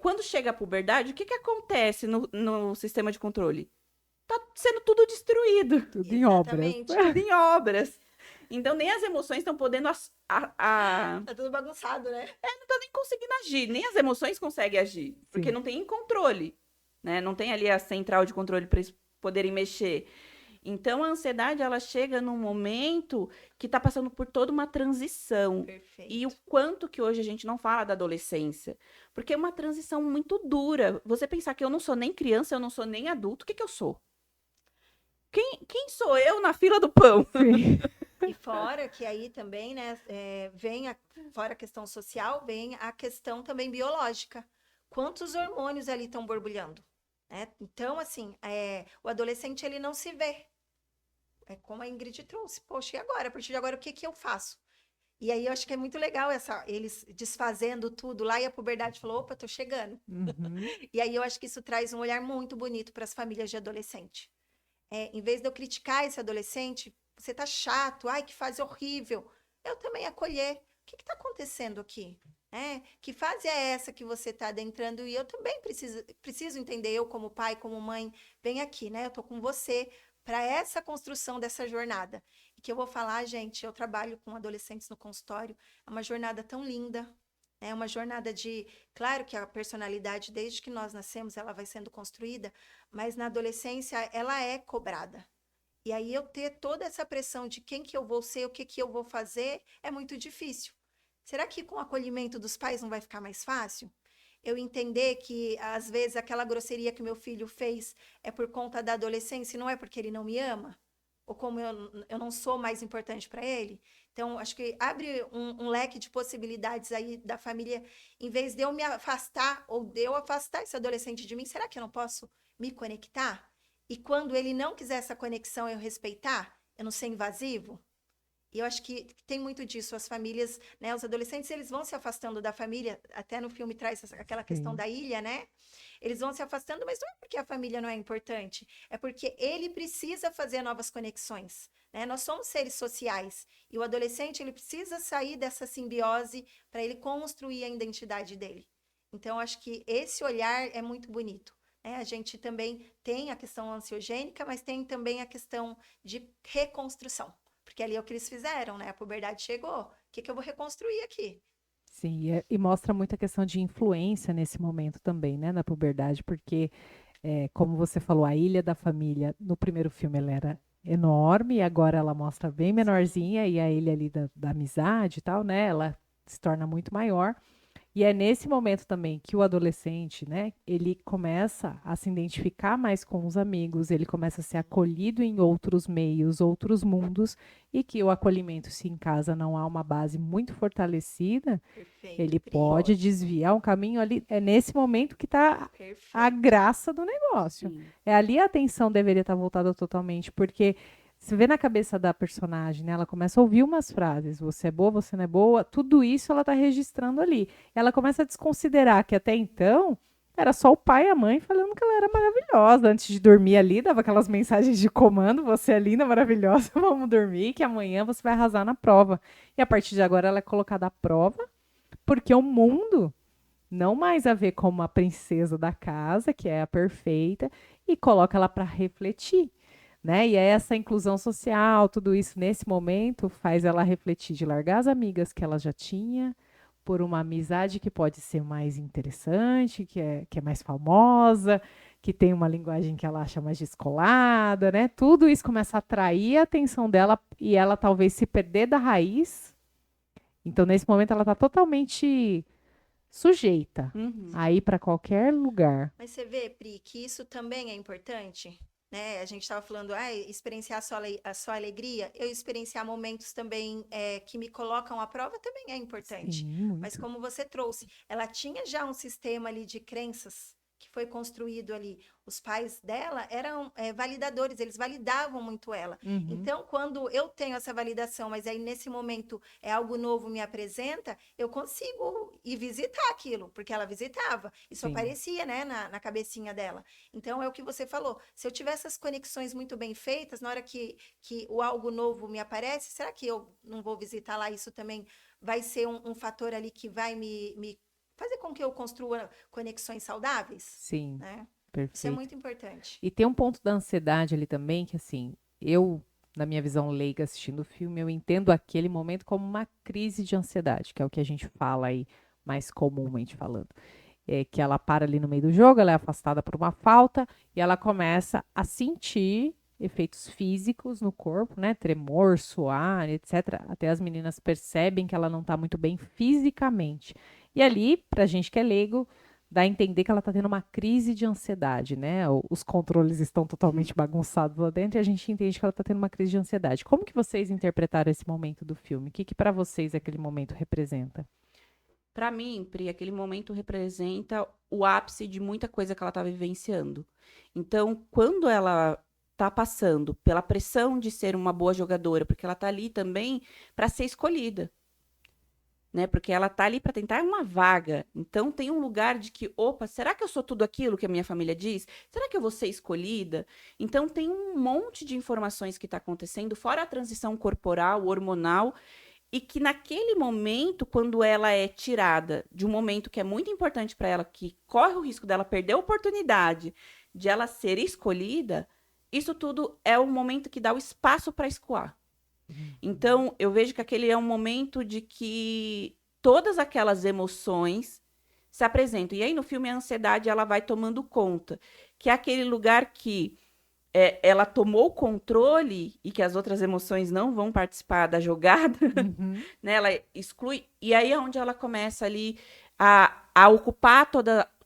quando chega a puberdade, o que acontece no sistema de controle? Tá sendo tudo destruído. Tudo em obras. Exatamente. Tudo em obras. Então, nem as emoções estão podendo Tá tudo bagunçado, né? nem conseguindo agir, nem as emoções conseguem agir, porque Sim. não tem controle, né? Não tem ali a central de controle para eles poderem mexer. Então, a ansiedade, ela chega num momento que está passando por toda uma transição. Perfeito. E o quanto que hoje a gente não fala da adolescência. Porque é uma transição muito dura. Você pensar que eu não sou nem criança, eu não sou nem adulto, o que eu sou? Quem sou eu na fila do pão? Sim. E fora que aí também, né, fora a questão social, vem a questão também biológica. Quantos hormônios ali estão borbulhando? Né? Então, assim, o adolescente, ele não se vê. É como a Ingrid trouxe. Poxa, e agora? A partir de agora, o que eu faço? E aí eu acho que é muito legal eles desfazendo tudo lá e a puberdade falou, opa, tô chegando. Uhum. E aí eu acho que isso traz um olhar muito bonito para as famílias de adolescente. Em vez de eu criticar esse adolescente, você tá chato, ai, que fase horrível. Eu também acolher. O que está acontecendo aqui? Que fase é essa que você está adentrando? E eu também preciso entender, eu como pai, como mãe, vem aqui, né? Eu tô com você para essa construção dessa jornada. E que eu vou falar, gente, eu trabalho com adolescentes no consultório, é uma jornada tão linda, é uma jornada de, claro que a personalidade, desde que nós nascemos, ela vai sendo construída, mas na adolescência ela é cobrada. E aí eu ter toda essa pressão de quem que eu vou ser, o que que eu vou fazer, é muito difícil. Será que com o acolhimento dos pais não vai ficar mais fácil? Eu entender que, às vezes, aquela grosseria que meu filho fez é por conta da adolescência e não é porque ele não me ama? Ou como eu não sou mais importante para ele? Então, acho que abre um leque de possibilidades aí da família. Em vez de eu me afastar ou de eu afastar esse adolescente de mim, será que eu não posso me conectar? E quando ele não quiser essa conexão, eu respeitar? Eu não ser invasivo? E eu acho que tem muito disso. As famílias, né, os adolescentes, eles vão se afastando da família. Até no filme traz aquela questão da ilha, né? Eles vão se afastando, mas não é porque a família não é importante. É porque ele precisa fazer novas conexões, né? Nós somos seres sociais. E o adolescente, ele precisa sair dessa simbiose para ele construir a identidade dele. Então, eu acho que esse olhar é muito bonito. A gente também tem a questão ansiogênica, mas tem também a questão de reconstrução. Porque ali é o que eles fizeram, né? A puberdade chegou. O que eu vou reconstruir aqui? Sim, e mostra muita questão de influência nesse momento também, né, na puberdade, porque, como você falou, a ilha da família, no primeiro filme ela era enorme, e agora ela mostra bem menorzinha, e a ilha ali da amizade e tal, né, ela se torna muito maior. E é nesse momento também que o adolescente, né, ele começa a se identificar mais com os amigos, ele começa a ser acolhido em outros meios, outros mundos, e que o acolhimento, se em casa não há uma base muito fortalecida, Perfeito, ele Pri. pode desviar um caminho ali. É nesse momento que está a graça do negócio. Sim. É ali a atenção deveria estar voltada totalmente, porque você vê na cabeça da personagem, né? Ela começa a ouvir umas frases, você é boa, você não é boa, tudo isso ela está registrando ali. Ela começa a desconsiderar que até então era só o pai e a mãe falando que ela era maravilhosa. Antes de dormir ali, dava aquelas mensagens de comando, você é linda, maravilhosa, vamos dormir, que amanhã você vai arrasar na prova. E a partir de agora ela é colocada à prova, porque o mundo não mais a vê como a princesa da casa, que é a perfeita, e coloca ela para refletir. Né? E essa inclusão social, tudo isso nesse momento faz ela refletir de largar as amigas que ela já tinha por uma amizade que pode ser mais interessante, que é mais famosa, que tem uma linguagem que ela acha mais descolada, né? Tudo isso começa a atrair a atenção dela e ela talvez se perder da raiz. Então, nesse momento, ela está totalmente sujeita a ir para qualquer lugar. Mas você vê, Pri, que isso também é importante, né? A gente estava falando, experienciar a sua alegria, eu experienciar momentos também que me colocam à prova também é importante. Sim, mas como você trouxe, ela tinha já um sistema ali de crenças que foi construído ali. Os pais dela eram validadores, eles validavam muito ela. Uhum. Então, quando eu tenho essa validação, mas aí nesse momento é algo novo me apresenta, eu consigo ir visitar aquilo, porque ela visitava. Isso Sim. aparecia, né, na cabecinha dela. Então, é o que você falou. Se eu tiver essas conexões muito bem feitas, na hora que o algo novo me aparece, será que eu não vou visitar lá? Isso também vai ser um fator ali que vai me fazer com que eu construa conexões saudáveis? Sim, né? perfeito. Isso é muito importante. E tem um ponto da ansiedade ali também, que assim, eu, na minha visão leiga assistindo o filme, eu entendo aquele momento como uma crise de ansiedade, que é o que a gente fala aí, mais comumente falando. É que ela para ali no meio do jogo, ela é afastada por uma falta, e ela começa a sentir efeitos físicos no corpo, né? Tremor, suar, etc. Até as meninas percebem que ela não está muito bem fisicamente. E ali, pra gente que é leigo, dá a entender que ela está tendo uma crise de ansiedade, né? Os controles estão totalmente bagunçados lá dentro e a gente entende que ela está tendo uma crise de ansiedade. Como que vocês interpretaram esse momento do filme? O que para vocês aquele momento representa? Para mim, Pri, aquele momento representa o ápice de muita coisa que ela está vivenciando. Então, quando ela está passando pela pressão de ser uma boa jogadora, porque ela está ali também para ser escolhida. né? Porque ela tá ali para tentar uma vaga. Então tem um lugar de que, opa, será que eu sou tudo aquilo que a minha família diz? Será que eu vou ser escolhida? Então tem um monte de informações que está acontecendo, fora a transição corporal, hormonal, e que naquele momento, quando ela é tirada de um momento que é muito importante para ela, que corre o risco dela perder a oportunidade de ela ser escolhida, isso tudo é o momento que dá o espaço para escoar. Então, eu vejo que aquele é um momento de que todas aquelas emoções se apresentam. E aí, no filme, a ansiedade ela vai tomando conta. Que é aquele lugar que ela tomou o controle e que as outras emoções não vão participar da jogada, né? Ela exclui. E aí é onde ela começa ali a ocupar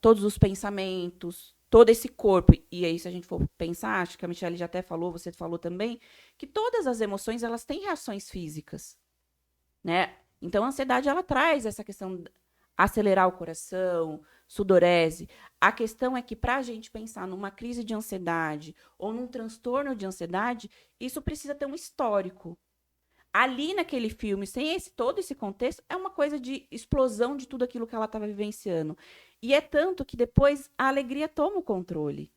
todos os pensamentos, todo esse corpo. E aí, se a gente for pensar, acho que a Michelle já até falou, você falou também, que todas as emoções, elas têm reações físicas, né? Então, a ansiedade, ela traz essa questão de acelerar o coração, sudorese. A questão é que, para a gente pensar numa crise de ansiedade ou num transtorno de ansiedade, isso precisa ter um histórico. Ali naquele filme, sem todo esse contexto, é uma coisa de explosão de tudo aquilo que ela estava vivenciando. E é tanto que depois a alegria toma o controle.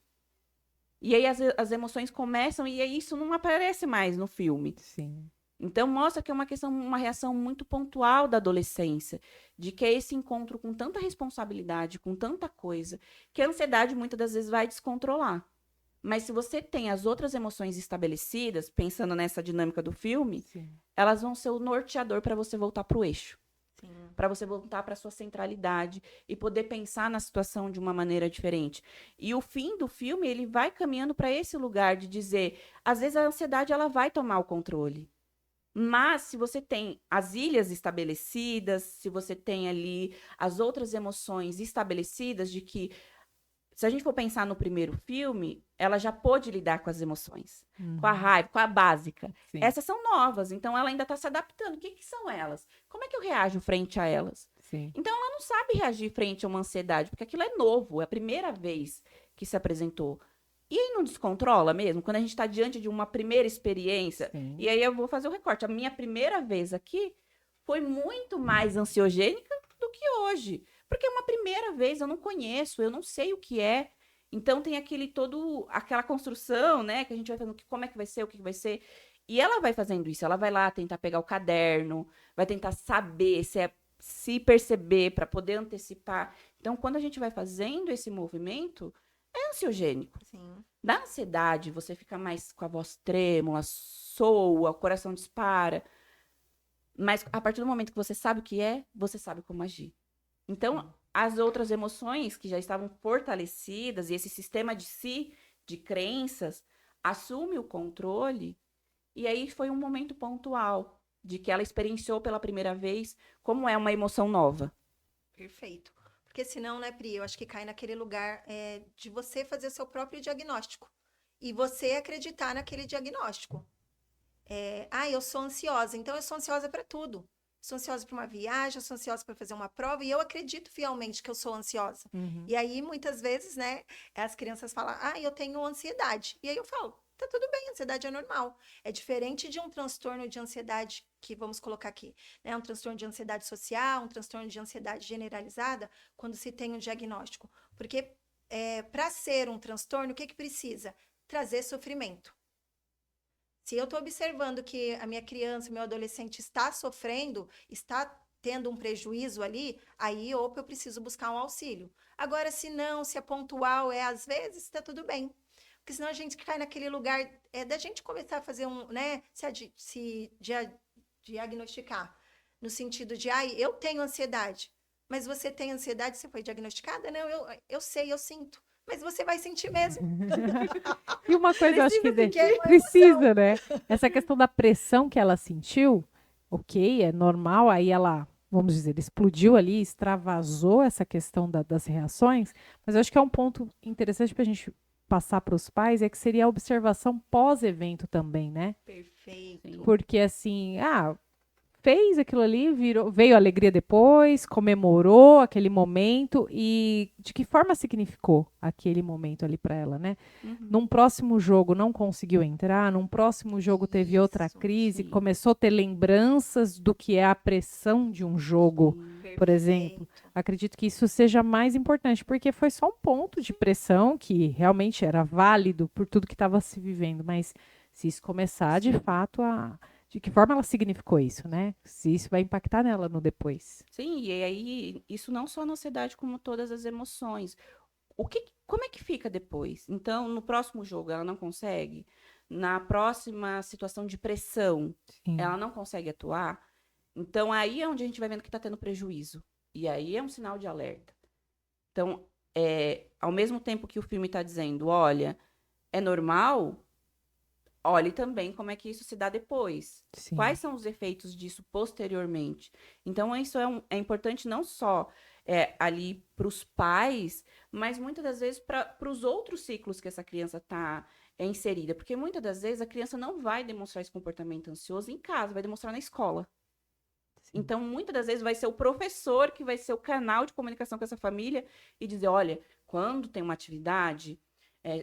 E aí as emoções começam e aí isso não aparece mais no filme. Sim. Então mostra que é uma reação muito pontual da adolescência, de que é esse encontro com tanta responsabilidade, com tanta coisa, que a ansiedade muitas das vezes vai descontrolar. Mas se você tem as outras emoções estabelecidas, pensando nessa dinâmica do filme, Sim. elas vão ser o norteador para você voltar para o eixo. Para você voltar para sua centralidade e poder pensar na situação de uma maneira diferente. E o fim do filme, ele vai caminhando para esse lugar de dizer, às vezes a ansiedade ela vai tomar o controle. Mas se você tem as ilhas estabelecidas, se você tem ali as outras emoções estabelecidas de que, se a gente for pensar no primeiro filme, ela já pôde lidar com as emoções, com a raiva, com a básica. Sim. Essas são novas, então ela ainda está se adaptando. O que são elas? Como é que eu reajo frente a elas? Sim. Então ela não sabe reagir frente a uma ansiedade, porque aquilo é novo, é a primeira vez que se apresentou. E aí não descontrola mesmo? Quando a gente está diante de uma primeira experiência, Sim. e aí eu vou fazer o recorte. A minha primeira vez aqui foi muito mais ansiogênica do que hoje. Porque é uma primeira vez, eu não conheço, eu não sei o que é. Então tem aquela construção, né, que a gente vai fazendo, como é que vai ser, o que vai ser. E ela vai fazendo isso, ela vai lá tentar pegar o caderno, vai tentar saber, se perceber para poder antecipar. Então, quando a gente vai fazendo esse movimento, é ansiogênico. Sim. Da ansiedade, você fica mais com a voz trêmula, soa, o coração dispara. Mas a partir do momento que você sabe o que é, você sabe como agir. Então, as outras emoções que já estavam fortalecidas, e esse sistema de crenças, assume o controle, e aí foi um momento pontual de que ela experienciou pela primeira vez como é uma emoção nova. Perfeito. Porque senão, né, Pri, eu acho que cai naquele lugar de você fazer seu próprio diagnóstico. E você acreditar naquele diagnóstico. Eu sou ansiosa, então eu sou ansiosa para tudo. Sou ansiosa para uma viagem, eu sou ansiosa para fazer uma prova e eu acredito fielmente que eu sou ansiosa. E aí, muitas vezes, né, as crianças falam, eu tenho ansiedade. E aí eu falo, tá tudo bem, ansiedade é normal. É diferente de um transtorno de ansiedade que vamos colocar aqui, né, um transtorno de ansiedade social, um transtorno de ansiedade generalizada, quando se tem um diagnóstico. Porque para ser um transtorno, o que precisa? Trazer sofrimento. Se eu estou observando que a minha criança, meu adolescente está sofrendo, está tendo um prejuízo ali, aí, eu preciso buscar um auxílio. Agora, se não, se é pontual, às vezes, está tudo bem. Porque senão a gente cai naquele lugar da gente começar a fazer se diagnosticar. No sentido de, eu tenho ansiedade. Mas você tem ansiedade, você foi diagnosticada? Não, eu sei, eu sinto. Mas você vai sentir mesmo. E uma coisa, eu acho que Precisa, precisa, né? Essa questão da pressão que ela sentiu, ok, é normal, aí ela, vamos dizer, explodiu ali, extravasou essa questão das reações, mas eu acho que é um ponto interessante para a gente passar para os pais, é que seria a observação pós-evento também, né? Perfeito. Porque assim, fez aquilo ali, veio a alegria depois, comemorou aquele momento e de que forma significou aquele momento ali para ela, né? Num próximo jogo não conseguiu entrar, num próximo jogo teve outra Isso, crise, sim. começou a ter lembranças do que é a pressão de um jogo, por exemplo. Perfeito. Acredito que isso seja mais importante, porque foi só um ponto de pressão que realmente era válido por tudo que estava se vivendo, mas se isso começar de fato a. De que forma ela significou isso, né? Se isso vai impactar nela no depois. Sim, e aí isso não só na ansiedade, como todas as emoções. Como é que fica depois? Então, no próximo jogo, ela não consegue? Na próxima situação de pressão, Sim. ela não consegue atuar? Então, aí é onde a gente vai vendo que está tendo prejuízo. E aí é um sinal de alerta. Então, ao mesmo tempo que o filme está dizendo, olha, é normal, olhe também como é que isso se dá depois. Sim. Quais são os efeitos disso posteriormente? Então, isso é importante não só ali para os pais, mas muitas das vezes para os outros ciclos que essa criança está inserida. Porque muitas das vezes a criança não vai demonstrar esse comportamento ansioso em casa, vai demonstrar na escola. Sim. Então, muitas das vezes vai ser o professor que vai ser o canal de comunicação com essa família e dizer, olha, quando tem uma atividade,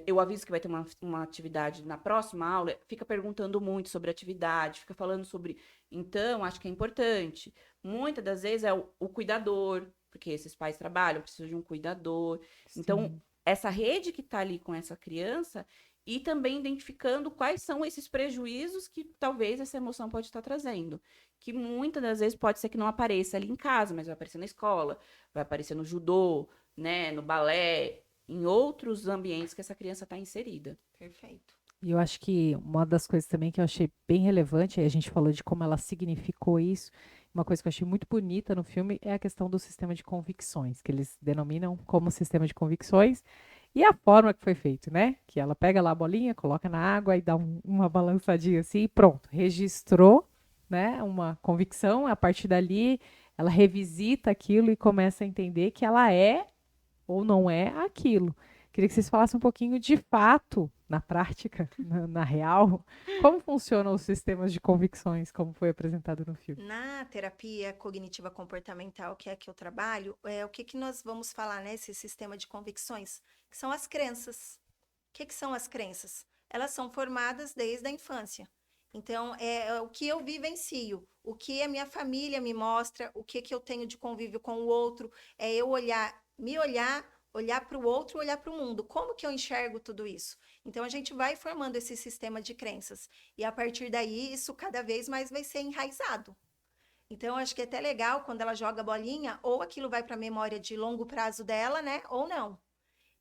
eu aviso que vai ter uma atividade na próxima aula, fica perguntando muito sobre a atividade, fica falando sobre. Então, acho que é importante. Muitas das vezes é o cuidador, porque esses pais trabalham, precisam de um cuidador. Então, Sim. essa rede que está ali com essa criança e também identificando quais são esses prejuízos que talvez essa emoção pode estar trazendo. Que muitas das vezes pode ser que não apareça ali em casa, mas vai aparecer na escola, vai aparecer no judô, né, no balé, em outros ambientes que essa criança está inserida. Perfeito. E eu acho que uma das coisas também que eu achei bem relevante, aí a gente falou de como ela significou isso, uma coisa que eu achei muito bonita no filme é a questão do sistema de convicções, que eles denominam como sistema de convicções, e a forma que foi feito, né? Que ela pega lá a bolinha, coloca na água e dá uma balançadinha assim e pronto, registrou, né? Uma convicção, a partir dali ela revisita aquilo e começa a entender que ela é ou não é aquilo. Queria que vocês falassem um pouquinho de fato, na prática, na real, como funcionam os sistemas de convicções, como foi apresentado no filme. Na terapia cognitiva comportamental, que é a que eu trabalho, o que que nós vamos falar nesse sistema de convicções? Que são as crenças. O que que são as crenças? Elas são formadas desde a infância. Então, é o que eu vivencio, o que a minha família me mostra, o que que eu tenho de convívio com o outro, é eu olhar, me olhar, olhar para o outro, olhar para o mundo. Como que eu enxergo tudo isso? Então, a gente vai formando esse sistema de crenças. E a partir daí, isso cada vez mais vai ser enraizado. Então, acho que é até legal quando ela joga a bolinha, ou aquilo vai para a memória de longo prazo dela, né? Ou não.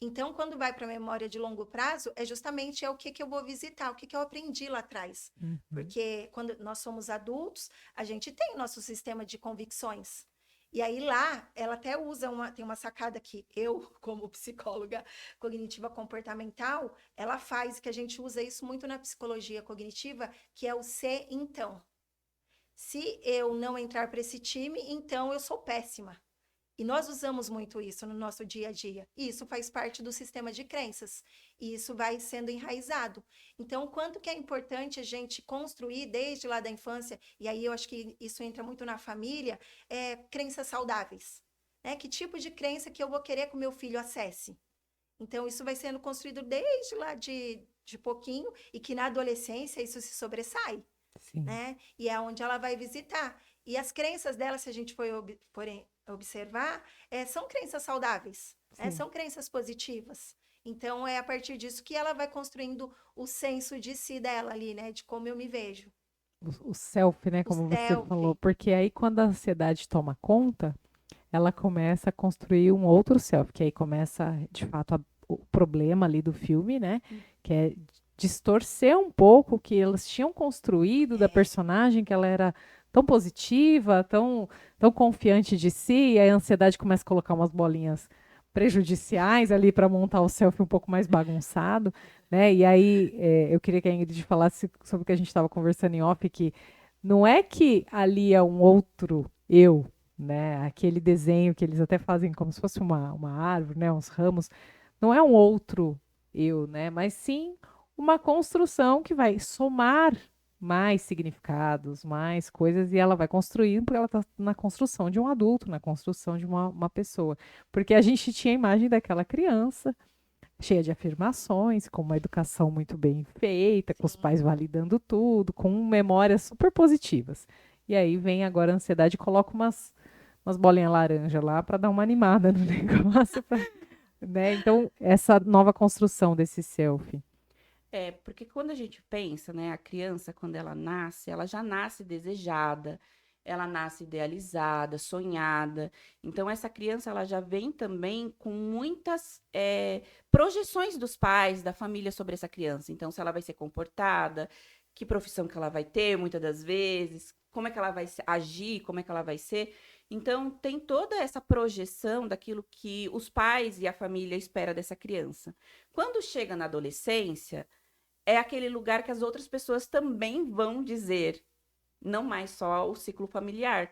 Então, quando vai para a memória de longo prazo, é justamente o que que eu vou visitar, o que que eu aprendi lá atrás. Uhum. Porque quando nós somos adultos, a gente tem o nosso sistema de convicções. E aí lá, ela até usa tem uma sacada que eu, como psicóloga cognitiva comportamental, ela faz, que a gente usa isso muito na psicologia cognitiva, que é o se então. Se eu não entrar para esse time, então eu sou péssima. E nós usamos muito isso no nosso dia a dia. E isso faz parte do sistema de crenças. E isso vai sendo enraizado. Então, quanto que é importante a gente construir desde lá da infância, e aí eu acho que isso entra muito na família, crenças saudáveis. Né? Que tipo de crença que eu vou querer que o meu filho acesse? Então, isso vai sendo construído desde lá de pouquinho, e que na adolescência isso se sobressai. Sim. Né? E é onde ela vai visitar. E as crenças dela, se a gente for observar, são crenças saudáveis, né? São crenças positivas. Então, é a partir disso que ela vai construindo o senso de si dela ali, né? De como eu me vejo. O self, né, O como você self. falou, porque aí quando a ansiedade toma conta, ela começa a construir um outro self, que aí começa, de fato, o problema ali do filme, né, que é distorcer um pouco o que elas tinham construído da personagem, que ela era tão positiva, tão confiante de si, e aí a ansiedade começa a colocar umas bolinhas prejudiciais ali para montar o selfie um pouco mais bagunçado, né? E aí eu queria que a Ingrid falasse sobre o que a gente estava conversando em off, que não é que ali é um outro eu, né? Aquele desenho que eles até fazem como se fosse uma árvore, né? Uns ramos, não é um outro eu, né? Mas sim uma construção que vai somar mais significados, mais coisas, e ela vai construindo, porque ela está na construção de um adulto, na construção de uma pessoa. Porque a gente tinha a imagem daquela criança, cheia de afirmações, com uma educação muito bem feita, com os pais validando tudo, com memórias super positivas. E aí vem agora a ansiedade e coloca umas bolinhas laranja lá para dar uma animada no negócio, né? Então, essa nova construção desse self. Porque quando a gente pensa, né, a criança, quando ela já nasce desejada, ela nasce idealizada, sonhada. Então, essa criança, ela já vem também com muitas projeções dos pais, da família sobre essa criança. Então, se ela vai ser comportada, que profissão que ela vai ter, muitas das vezes, como é que ela vai agir, como é que ela vai ser. Então, tem toda essa projeção daquilo que os pais e a família esperam dessa criança. Quando chega na adolescência, é aquele lugar que as outras pessoas também vão dizer, não mais só o ciclo familiar,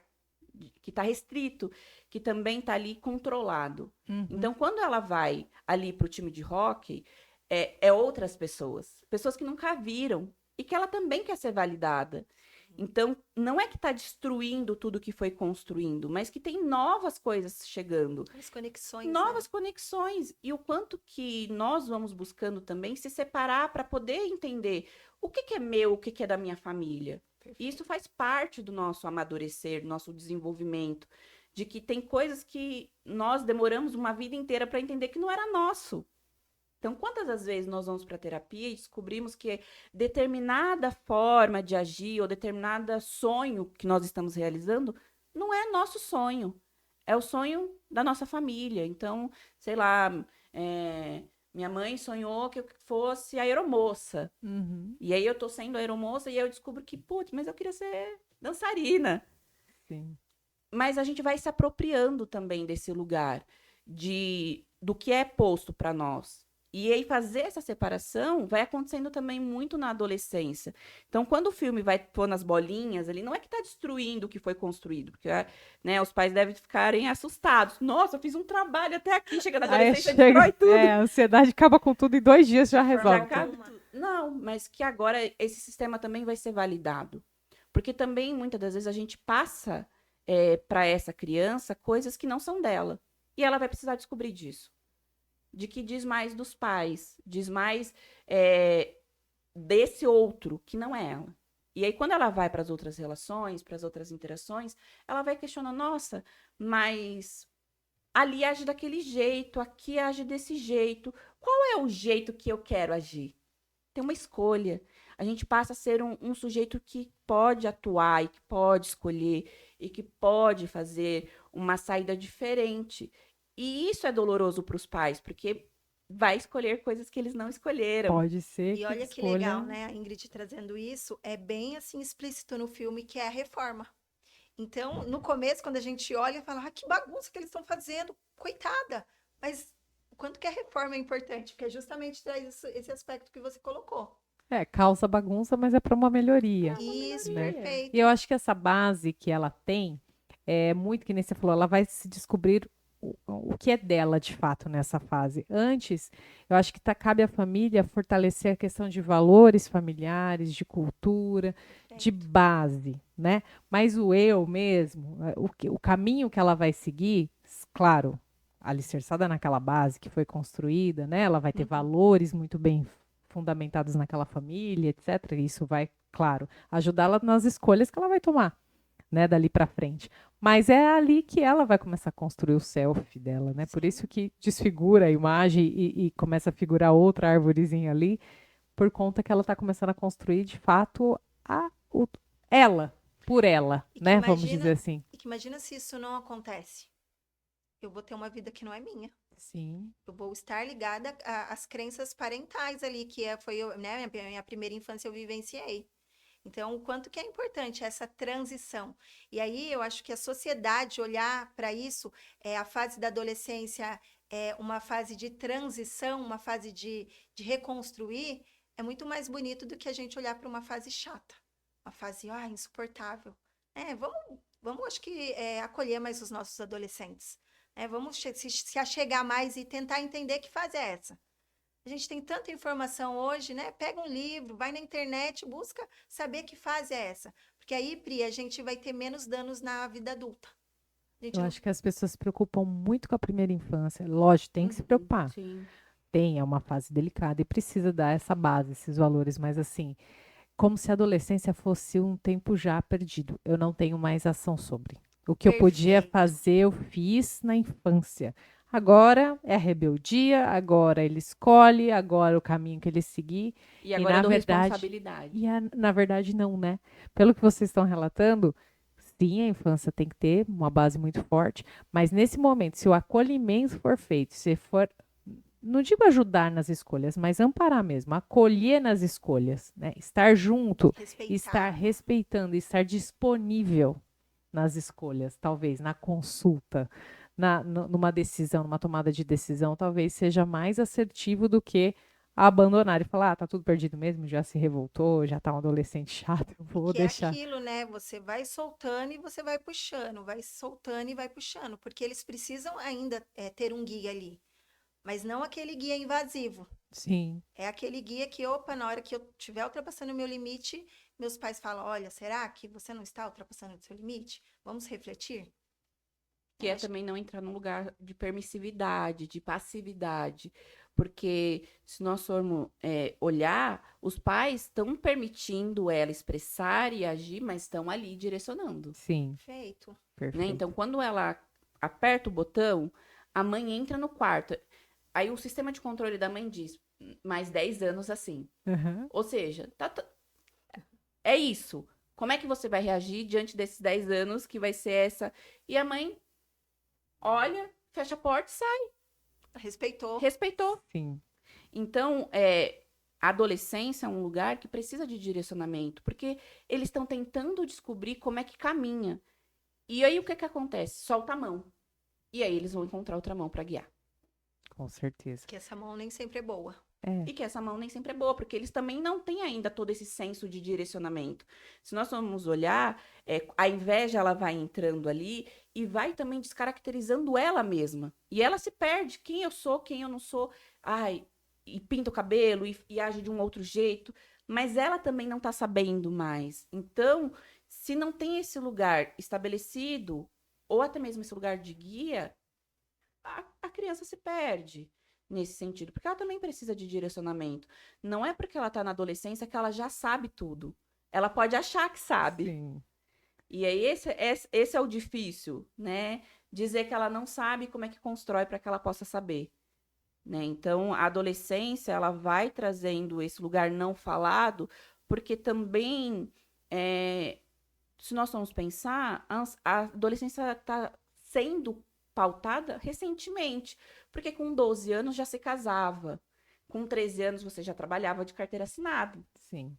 que está restrito, que também está ali controlado. Uhum. Então, quando ela vai ali para o time de hóquei, é outras pessoas que nunca viram e que ela também quer ser validada. Então, não é que está destruindo tudo que foi construindo, mas que tem novas coisas chegando. As conexões. Novas conexões. E o quanto que nós vamos buscando também se separar para poder entender o que é meu, o que é da minha família. E isso faz parte do nosso amadurecer, do nosso desenvolvimento. De que tem coisas que nós demoramos uma vida inteira para entender que não era nosso. Então, quantas das vezes nós vamos para a terapia e descobrimos que determinada forma de agir ou determinado sonho que nós estamos realizando não é nosso sonho, é o sonho da nossa família. Então, sei lá, minha mãe sonhou que eu fosse aeromoça. Uhum. E aí eu tô sendo aeromoça e eu descubro que, putz, mas eu queria ser dançarina. Sim. Mas a gente vai se apropriando também desse lugar do que é posto para nós. E aí fazer essa separação vai acontecendo também muito na adolescência. Então, quando o filme vai pôr nas bolinhas ali, não é que está destruindo o que foi construído, porque né, os pais devem ficarem assustados. Nossa, eu fiz um trabalho até aqui, chega na adolescência, destrói tudo. A ansiedade acaba com tudo em 2 dias, já resolve. Não, mas que agora esse sistema também vai ser validado. Porque também, muitas das vezes, a gente passa para essa criança coisas que não são dela. E ela vai precisar descobrir disso. De que diz mais dos pais, diz mais desse outro, que não é ela. E aí, quando ela vai para as outras relações, para as outras interações, ela vai questionando, nossa, mas ali age daquele jeito, aqui age desse jeito. Qual é o jeito que eu quero agir? Tem uma escolha. A gente passa a ser um sujeito que pode atuar e que pode escolher e que pode fazer uma saída diferente. E isso é doloroso para os pais, porque vai escolher coisas que eles não escolheram. Pode ser. E olha que legal, né? A Ingrid trazendo isso, é bem assim explícito no filme, que é a reforma. Então, no começo, quando a gente olha, fala, que bagunça que eles estão fazendo, coitada. Mas o quanto que a reforma é importante, porque justamente traz esse aspecto que você colocou. Causa bagunça, mas é para uma melhoria. Isso, né? perfeito. E eu acho que essa base que ela tem, é muito que nem você falou, ela vai se descobrir o que é dela de fato nessa fase. Antes, eu acho que cabe à família fortalecer a questão de valores familiares, de cultura, de base, né? Mas o eu mesmo, o caminho que ela vai seguir, claro, alicerçada naquela base que foi construída, né? Ela vai ter valores muito bem fundamentados naquela família, etc. Isso vai, claro, ajudá-la nas escolhas que ela vai tomar, né, dali para frente. Mas é ali que ela vai começar a construir o self dela, né? Por isso que desfigura a imagem e começa a figurar outra árvorezinha ali, por conta que ela está começando a construir, de fato, ela, por ela, né? Vamos dizer assim. E que imagina se isso não acontece. Eu vou ter uma vida que não é minha. Sim. Eu vou estar ligada às crenças parentais ali, que foi, né, minha primeira infância eu vivenciei. Então, o quanto que é importante essa transição. E aí, eu acho que a sociedade olhar para isso, a fase da adolescência é uma fase de transição, uma fase de reconstruir, é muito mais bonito do que a gente olhar para uma fase chata, uma fase insuportável. Vamos acho que, acolher mais os nossos adolescentes. Vamos se achegar mais e tentar entender que fase é essa. A gente tem tanta informação hoje, né? Pega um livro, vai na internet, busca saber que fase é essa. Porque aí, Pri, a gente vai ter menos danos na vida adulta. A gente Eu não... acho que as pessoas se preocupam muito com a primeira infância. Lógico, tem que se preocupar. Sim. Tem, é uma fase delicada e precisa dar essa base, esses valores, mas assim, como se a adolescência fosse um tempo já perdido. Eu não tenho mais ação sobre. O que eu podia Perfeito. fazer, eu fiz na infância. Agora é a rebeldia, agora ele escolhe, agora o caminho que ele seguir. E E agora eu na dou verdade, responsabilidade. na verdade não, né? Pelo que vocês estão relatando, sim, a infância tem que ter uma base muito forte, mas nesse momento, se o acolhimento for feito, se for, não digo ajudar nas escolhas, mas amparar mesmo, acolher nas escolhas, né? Estar junto, estar Respeitar. respeitando, estar disponível nas escolhas, talvez na consulta, numa decisão, numa tomada de decisão, talvez seja mais assertivo do que abandonar e falar, ah, tá tudo perdido mesmo, já se revoltou, já tá um adolescente chato, eu E vou que é deixar. aquilo, né? Você vai soltando e você vai puxando, vai soltando e vai puxando, porque eles precisam ainda ter um guia ali, mas não aquele guia invasivo. Sim, É aquele guia que, opa, na hora que eu estiver ultrapassando o meu limite, meus pais falam: olha, será que você não está ultrapassando o seu limite? Vamos refletir? Que é também não entrar num lugar de permissividade, de passividade. Porque se nós formos olhar, os pais estão permitindo ela expressar e agir, mas estão ali direcionando. sim, Perfeito. Né? perfeito. Então, quando ela aperta o botão, a mãe entra no quarto. Aí o sistema de controle da mãe diz, mais 10 anos assim. Aham. Ou seja, é isso. Como é que você vai reagir diante desses 10 anos que vai ser essa? E a mãe olha, fecha a porta e sai. Respeitou. Respeitou. Sim, Então, a adolescência é um lugar que precisa de direcionamento, porque eles estão tentando descobrir como é que caminha. E aí o que que acontece? Solta a mão. E aí eles vão encontrar outra mão para guiar. com certeza. Que essa mão nem sempre é boa. É, E que essa mão nem sempre é boa, porque eles também não têm ainda todo esse senso de direcionamento. Se nós formos olhar, a inveja ela vai entrando ali e vai também descaracterizando ela mesma. E ela se perde. Quem eu sou, quem eu não sou. Ai, e pinta o cabelo e age de um outro jeito. Mas ela também não está sabendo mais. Então, se não tem esse lugar estabelecido, ou até mesmo esse lugar de guia, a criança se perde nesse sentido, porque ela também precisa de direcionamento. Não é porque ela está na adolescência que ela já sabe tudo. Ela pode achar que sabe. sim. E aí esse é o difícil, né? Dizer que ela não sabe como é que constrói para que ela possa saber. Né? Então, a adolescência ela vai trazendo esse lugar não falado, porque também, se nós formos pensar, a adolescência está sendo pautada recentemente, porque com 12 anos já se casava, com 13 anos você já trabalhava de carteira assinada. Sim.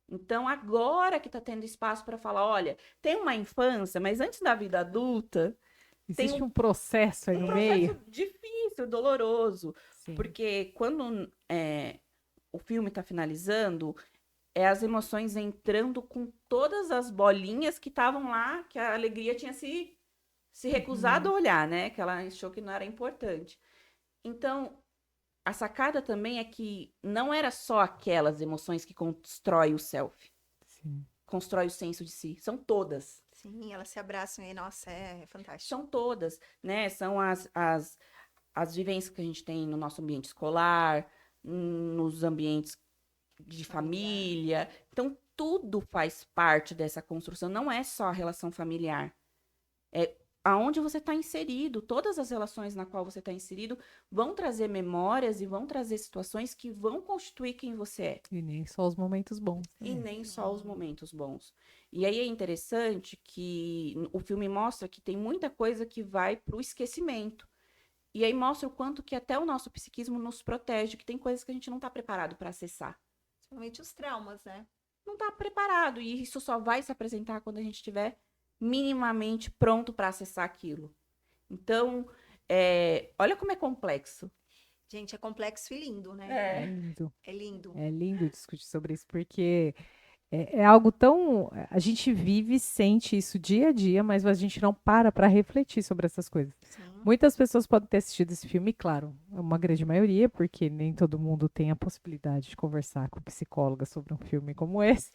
Então, agora que está tendo espaço para falar, olha, tem uma infância, mas antes da vida adulta, tem Existe um processo aí um no processo meio? difícil, doloroso, Sim. porque quando o filme está finalizando, as emoções entrando com todas as bolinhas que estavam lá, que a alegria tinha se recusado a olhar, né? Que ela achou que não era importante. Então, a sacada também é que não era só aquelas emoções que constrói o self, Sim. constrói o senso de si. São todas. Sim, elas se abraçam e, nossa, é fantástico. São todas, né? São as vivências que a gente tem no nosso ambiente escolar, nos ambientes de família. Então, tudo faz parte dessa construção. Não é só a relação familiar. É aonde você está inserido. Todas as relações na qual você está inserido vão trazer memórias e vão trazer situações que vão constituir quem você é. E nem só os momentos bons. E também. nem só os momentos bons. E aí é interessante que o filme mostra que tem muita coisa que vai para o esquecimento. E aí mostra o quanto que até o nosso psiquismo nos protege, que tem coisas que a gente não está preparado para acessar. Principalmente os traumas, né? Não está preparado. E isso só vai se apresentar quando a gente estiver minimamente pronto para acessar aquilo. Então, olha como é complexo. Gente, é complexo e lindo, né? É lindo. É lindo. É lindo discutir sobre isso, porque é algo tão. A gente vive, sente isso dia a dia, mas a gente não para refletir sobre essas coisas. Sim. Muitas pessoas podem ter assistido esse filme, claro, é uma grande maioria, porque nem todo mundo tem a possibilidade de conversar com psicóloga sobre um filme como esse.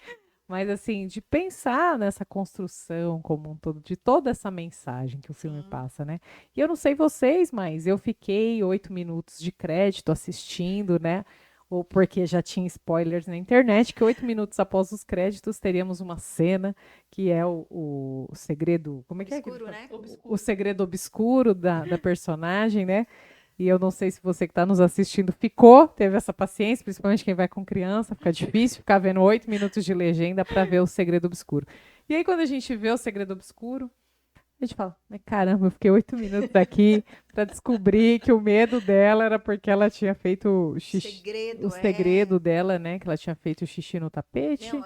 Mas, assim, de pensar nessa construção como um todo, de toda essa mensagem que o filme Sim. passa, né? E eu não sei vocês, mas eu fiquei 8 minutos de crédito assistindo, né? Ou porque já tinha spoilers na internet, que 8 minutos após os créditos teríamos uma cena que é o segredo. Como é que ele Obscuro, fala? né? O segredo obscuro da personagem, né? E eu não sei se você que está nos assistindo teve essa paciência, principalmente quem vai com criança, fica difícil ficar vendo 8 minutos de legenda para ver o segredo obscuro. E aí, quando a gente vê o segredo obscuro, a gente fala, mas caramba, eu fiquei 8 minutos aqui para descobrir que o medo dela era porque ela tinha feito o Segredo, segredo dela, né? Que ela tinha feito o xixi no tapete. Não,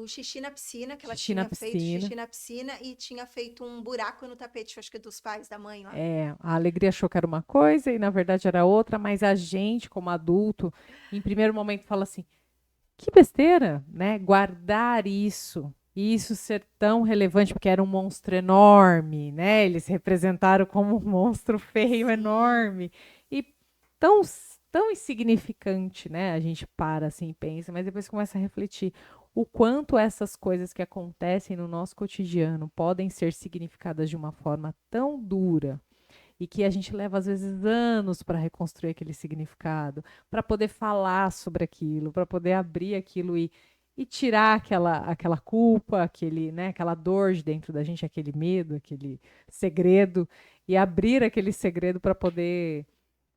o xixi na piscina, que ela Xixi na tinha feito piscina. xixi na piscina e tinha feito um buraco no tapete, acho que dos pais da mãe lá. A alegria achou que era uma coisa e na verdade era outra, mas a gente, como adulto, em primeiro momento fala assim: que besteira, né? Guardar isso. E isso ser tão relevante, porque era um monstro enorme, né? Eles representaram como um monstro feio, Sim. enorme. E tão, tão insignificante, né? A gente para assim e pensa, mas depois começa a refletir o quanto essas coisas que acontecem no nosso cotidiano podem ser significadas de uma forma tão dura e que a gente leva às vezes anos para reconstruir aquele significado, para poder falar sobre aquilo, para poder abrir aquilo e tirar aquela culpa, né, aquela dor de dentro da gente, aquele medo, aquele segredo, e abrir aquele segredo para poder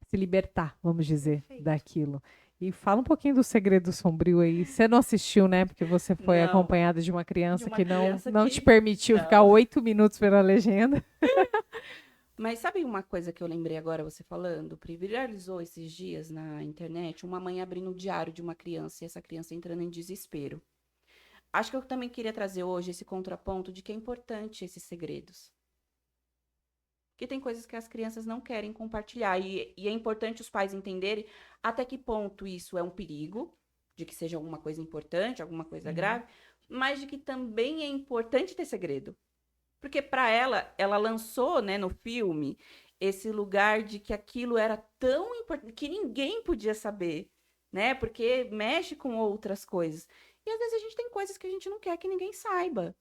se libertar, vamos dizer, Perfeito. daquilo. E fala um pouquinho do Segredo Sombrio aí. Você não assistiu, né? Porque você foi Não. acompanhada de uma criança De uma que criança não que- te permitiu não. ficar 8 minutos pela legenda. Mas sabe uma coisa que eu lembrei agora você falando? Viralizou esses dias na internet uma mãe abrindo o diário de uma criança e essa criança entrando em desespero. Acho que eu também queria trazer hoje esse contraponto de que é importante esses segredos. Que tem coisas que as crianças não querem compartilhar. E é importante os pais entenderem até que ponto isso é um perigo, de que seja alguma coisa importante, alguma coisa grave, mas de que também é importante ter segredo. Porque para ela lançou, né, no filme, esse lugar de que aquilo era tão importante que ninguém podia saber, né? Porque mexe com outras coisas. E às vezes a gente tem coisas que a gente não quer que ninguém saiba.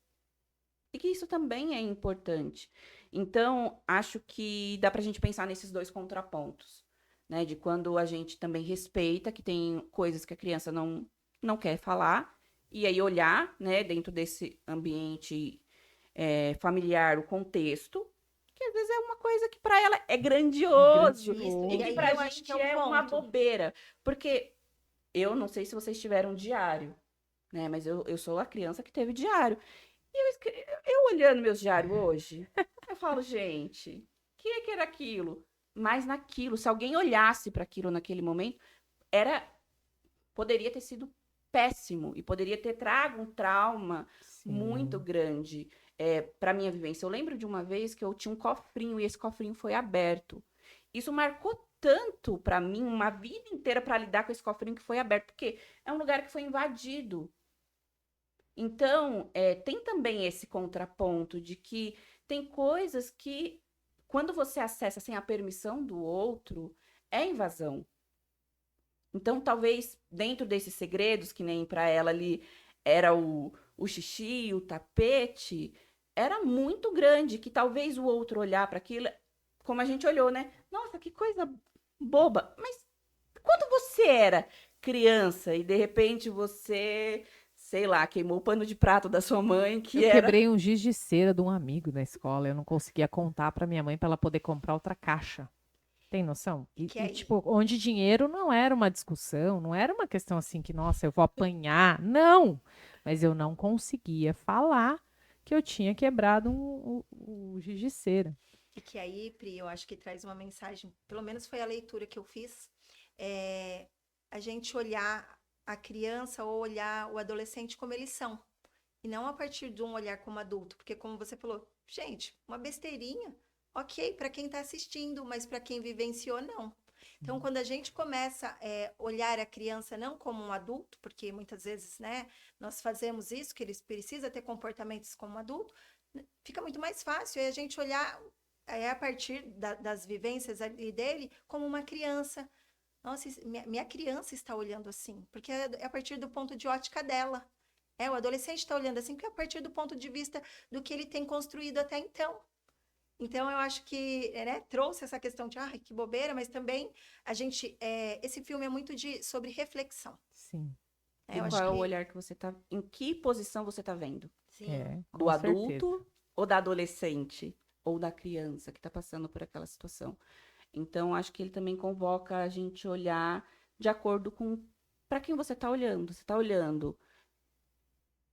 E que isso também é importante. Então, acho que dá pra gente pensar nesses dois contrapontos, né? De quando a gente também respeita que tem coisas que a criança não quer falar, e aí olhar, né, dentro desse ambiente familiar, o contexto, que às vezes é uma coisa que para ela é grandioso, Isso. e E que aí pra eu acho gente que é um é uma ponto. bobeira. Porque eu não sei se vocês tiveram diário, né? Mas eu sou a criança que teve diário. Eu olhando meus diários hoje, eu falo, gente, o que era aquilo? Mas naquilo, se alguém olhasse para aquilo naquele momento, poderia ter sido péssimo e poderia ter trago um trauma muito grande para minha vivência. Eu lembro de uma vez que eu tinha um cofrinho e esse cofrinho foi aberto. Isso marcou tanto para mim, uma vida inteira para lidar com esse cofrinho que foi aberto, porque é um lugar que foi invadido. Então, tem também esse contraponto de que tem coisas que, quando você acessa sem a permissão do outro, é invasão. Então, talvez, dentro desses segredos, que nem para ela ali era o xixi, o tapete, era muito grande, que talvez o outro olhar para aquilo, como a gente olhou, né? Nossa, que coisa boba. Mas quando você era criança e de repente você, sei lá, queimou o pano de prato da sua mãe, que Eu era. quebrei um giz de cera de um amigo na escola. Eu não conseguia contar para minha mãe para ela poder comprar outra caixa. Tem noção? Que aí- Tipo, onde dinheiro não era uma discussão, não era uma questão assim que, nossa, eu vou apanhar. Não! Mas eu não conseguia falar que eu tinha quebrado o giz de cera. E que aí, Pri, eu acho que traz uma mensagem, pelo menos foi a leitura que eu fiz, a gente olhar a criança ou olhar o adolescente como eles são. E não a partir de um olhar como adulto, porque como você falou, gente, uma besteirinha, ok, para quem está assistindo, mas para quem vivenciou, não. Então, quando a gente começa a olhar a criança não como um adulto, porque muitas vezes, né, nós fazemos isso, que eles precisam ter comportamentos como um adulto, fica muito mais fácil a gente olhar a partir das vivências ali dele como uma criança. Nossa, minha criança está olhando assim, porque é a partir do ponto de ótica dela. O adolescente está olhando assim, porque é a partir do ponto de vista do que ele tem construído até então. Então, eu acho que, né, trouxe essa questão de, ai, que bobeira, mas também esse filme é muito sobre reflexão. Sim. E Eu qual acho é o que, olhar que você tá... Em que posição você tá vendo? sim, É, Do com adulto certeza. ou da adolescente? Ou da criança que tá passando por aquela situação? Então, acho que ele também convoca a gente olhar de acordo com para quem você tá olhando. Você tá olhando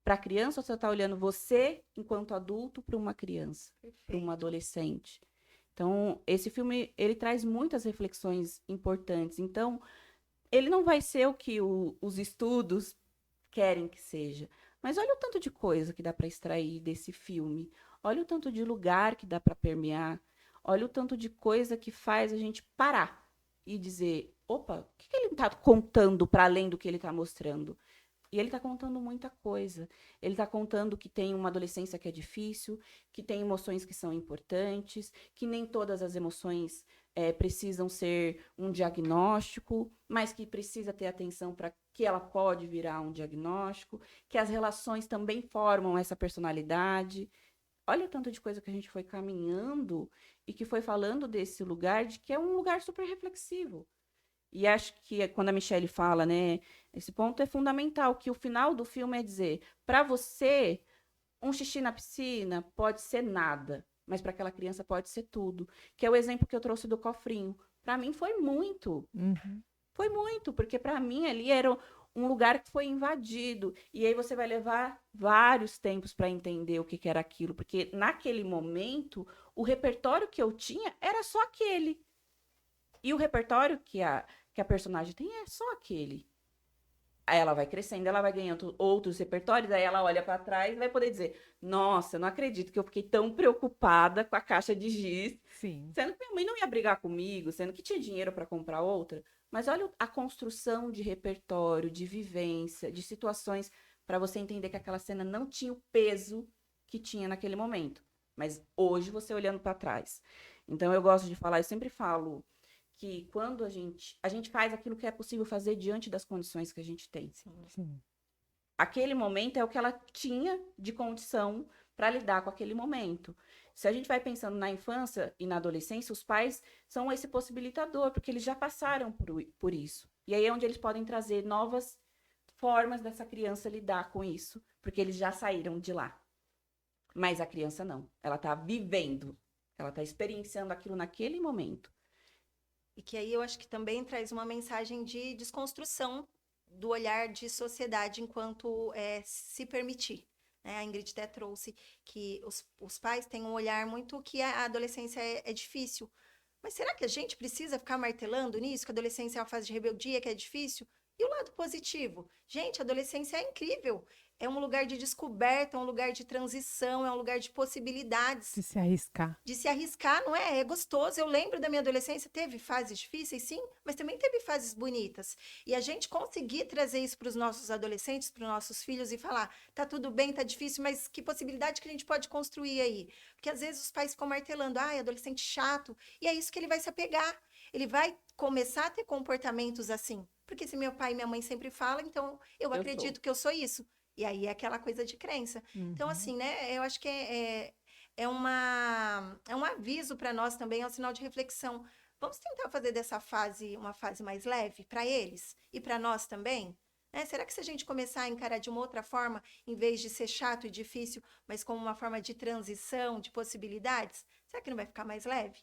para a criança ou você tá olhando você, enquanto adulto, para uma criança, para perfeito. uma adolescente? Então, esse filme, ele traz muitas reflexões importantes. Então, ele não vai ser o que os estudos querem que seja. Mas olha o tanto de coisa que dá para extrair desse filme. Olha o tanto de lugar que dá para permear. Olha o tanto de coisa que faz a gente parar e dizer: opa, o que ele está contando para além do que ele está mostrando? E ele está contando muita coisa. Ele está contando que tem uma adolescência que é difícil, que tem emoções que são importantes, que nem todas as emoções precisam ser um diagnóstico, mas que precisa ter atenção para que ela pode virar um diagnóstico, que as relações também formam essa personalidade. Olha o tanto de coisa que a gente foi caminhando e que foi falando desse lugar, de que é um lugar super reflexivo. E acho que quando a Michelle fala, né, esse ponto é fundamental, que o final do filme é dizer, para você, um xixi na piscina pode ser nada, mas para aquela criança pode ser tudo. Que é o exemplo que eu trouxe do cofrinho. Para mim Uhum. foi muito, porque para mim ali era um lugar que foi invadido. E aí você vai levar vários tempos para entender o que que era aquilo, porque naquele momento, o repertório que eu tinha era só aquele. E o repertório que a personagem tem é só aquele. Aí ela vai crescendo, ela vai ganhando outros repertórios, aí ela olha para trás e vai poder dizer: nossa, eu não acredito que eu fiquei tão preocupada com a caixa de giz, Sim. sendo que minha mãe não ia brigar comigo, sendo que tinha dinheiro para comprar outra. Mas olha a construção de repertório, de vivência, de situações, para você entender que aquela cena não tinha o peso que tinha naquele momento. Mas hoje você olhando para trás. Então eu gosto de falar, eu sempre falo que quando a gente faz aquilo que é possível fazer diante das condições que a gente tem. Sim. Aquele momento é o que ela tinha de condição para lidar com aquele momento. Se a gente vai pensando na infância e na adolescência, os pais são esse possibilitador, porque eles já passaram por isso. E aí é onde eles podem trazer novas formas dessa criança lidar com isso, porque eles já saíram de lá. Mas a criança não. Ela está vivendo, ela está experienciando aquilo naquele momento. E que aí eu acho que também traz uma mensagem de desconstrução do olhar de sociedade enquanto se permitir. Né? A Ingrid até trouxe que os pais têm um olhar muito que a adolescência é difícil. Mas será que a gente precisa ficar martelando nisso? Que a adolescência é uma fase de rebeldia, que é difícil? E o lado positivo? Gente, a adolescência é incrível. É um lugar de descoberta, é um lugar de transição, é um lugar de possibilidades. De se arriscar. De se arriscar, não é? É gostoso. Eu lembro da minha adolescência, teve fases difíceis, sim, mas também teve fases bonitas. E a gente conseguir trazer isso para os nossos adolescentes, para os nossos filhos e falar, tá tudo bem, tá difícil, mas que possibilidade que a gente pode construir aí? Porque às vezes os pais ficam martelando, ai, adolescente chato, e é isso que ele vai se apegar. Ele vai começar a ter comportamentos assim. Porque se meu pai e minha mãe sempre falam, então eu acredito que eu sou isso. E aí é aquela coisa de crença. Então, assim, né? Eu acho que é um aviso para nós também, é um sinal de reflexão. Vamos tentar fazer dessa fase uma fase mais leve para eles e para nós também? Né? Será que se a gente começar a encarar de uma outra forma, em vez de ser chato e difícil, mas como uma forma de transição, de possibilidades, será que não vai ficar mais leve?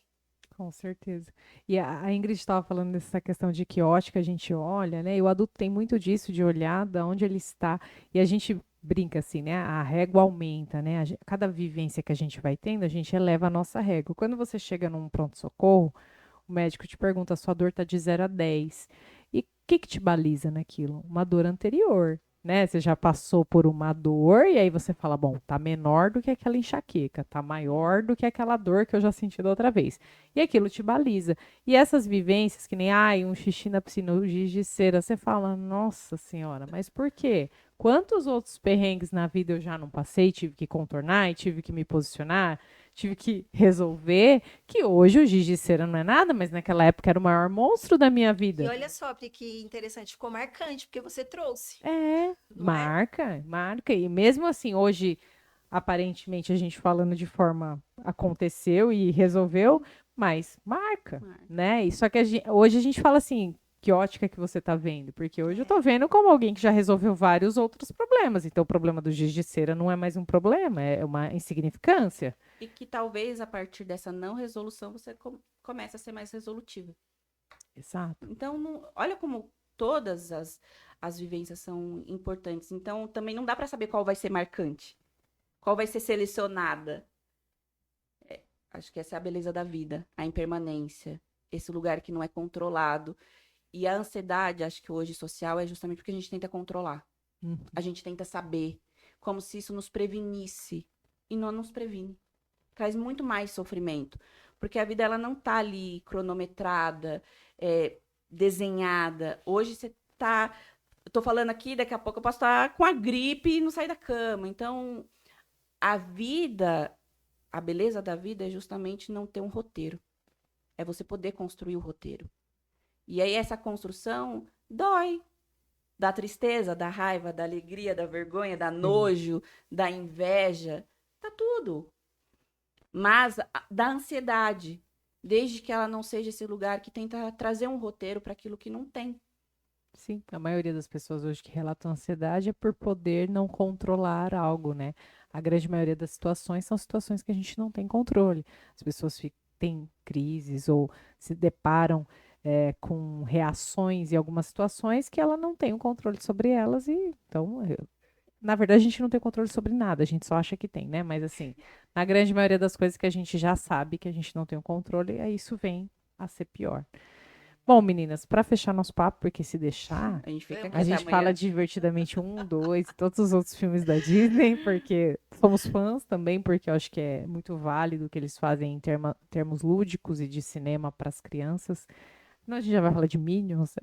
Com certeza. E a Ingrid estava falando dessa questão de que ótica a gente olha, né? E o adulto tem muito disso, de olhar de onde ele está. E a gente brinca assim, né? A régua aumenta, né? Cada vivência que a gente vai tendo, a gente eleva a nossa régua. Quando você chega num pronto-socorro, o médico te pergunta, a sua dor está de 0 a 10. E o que te baliza naquilo? Uma dor anterior. né? Você já passou por uma dor e aí você fala, bom, tá menor do que aquela enxaqueca, tá maior do que aquela dor que eu já senti da outra vez. E aquilo te baliza. E essas vivências, que nem, ai, um xixi na piscina, um giz de cera, você fala, nossa senhora, mas por quê? Quantos outros perrengues na vida eu já não passei, tive que contornar e tive que me posicionar, tive que resolver, que hoje o giz de cera não é nada, mas naquela época era o maior monstro da minha E vida. olha só, Pri, que interessante, ficou marcante, porque você trouxe. É, Não é? marca, marca. E mesmo assim, hoje, aparentemente, a gente falando de forma aconteceu e resolveu, mas marca, Marca. né? E só que hoje a gente fala assim, que ótica que você tá vendo? Porque hoje eu tô É. vendo como alguém que já resolveu vários outros problemas. Então, o problema do giz de cera não é mais um problema, é uma insignificância. E que talvez a partir dessa não resolução você comece a ser mais resolutiva. Exato. Então, olha como todas as vivências são importantes. Então, também não dá para saber qual vai ser marcante, qual vai ser selecionada. Acho que essa é a beleza da vida, a impermanência, esse lugar que não é controlado. E a ansiedade, acho que hoje social, é justamente porque a gente tenta controlar. Uhum. A gente tenta saber, como se isso nos prevenisse. E não nos previne. Traz muito mais sofrimento. Porque a vida ela não tá ali cronometrada, desenhada. Hoje você tá. Eu tô falando aqui, daqui a pouco eu posso estar com a gripe e não sair da cama. Então, a vida, a beleza da vida é justamente não ter um roteiro. É você poder construir o roteiro. E aí essa construção dói. Da tristeza, da raiva, da alegria, da vergonha, da nojo, da inveja. Tá tudo. Mas da ansiedade, desde que ela não seja esse lugar que tenta trazer um roteiro para aquilo que não tem. Sim, a maioria das pessoas hoje que relatam ansiedade é por poder não controlar algo, né? A grande maioria das situações são situações que a gente não tem controle. As pessoas têm crises ou se deparam com reações em algumas situações que ela não tem o controle sobre elas e então, na verdade, a gente não tem controle sobre nada, a gente só acha que tem, né? Mas assim, na grande maioria das coisas que a gente já sabe que a gente não tem o controle, aí isso vem a ser pior. Bom, meninas, para fechar nosso papo, porque se deixar, A gente fica aqui a até gente amanhã. fala divertidamente 2 e todos os outros filmes da Disney, porque somos fãs também, porque eu acho que é muito válido o que eles fazem em termos lúdicos e de cinema para as crianças. Não, a gente já vai falar de Minions.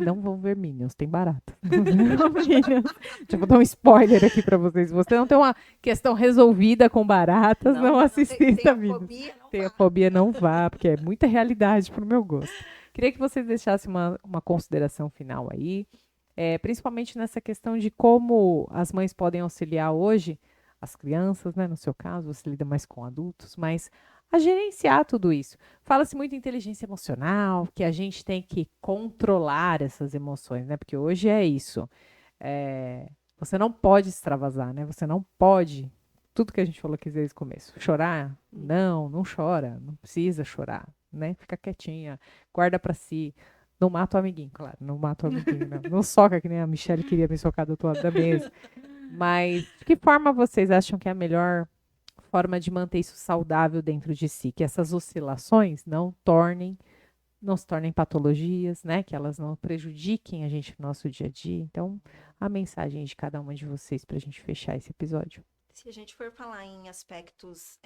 Não vão ver Minions, tem barata. Minions. Já vou dar um spoiler aqui para vocês. Se você não tem uma questão resolvida com baratas, não assista Tem a Minions. fobia, não Tem a vá. fobia, não vá, porque é muita realidade pro meu gosto. Queria que vocês deixassem uma consideração final aí, principalmente nessa questão de como as mães podem auxiliar hoje as crianças, né? No seu caso, você lida mais com adultos, mas a gerenciar tudo isso. Fala-se muito em inteligência emocional, que a gente tem que controlar essas emoções, né? Porque hoje é isso. Você não pode extravasar, né? Você não pode. Tudo que a gente falou aqui desde o começo. Chorar? Não, não chora. Não precisa chorar, né? Fica quietinha, guarda pra si. Não mata o amiguinho, claro. Não mata o amiguinho, não. Não soca, que nem a Michelle queria me socar do outro lado da mesa. Mas de que forma vocês acham que é a melhor forma de manter isso saudável dentro de si? Que essas oscilações não se tornem patologias, né? Que elas não prejudiquem a gente no nosso dia a dia. Então, a mensagem de cada uma de vocês para a gente fechar esse episódio. Se a gente for falar em aspectos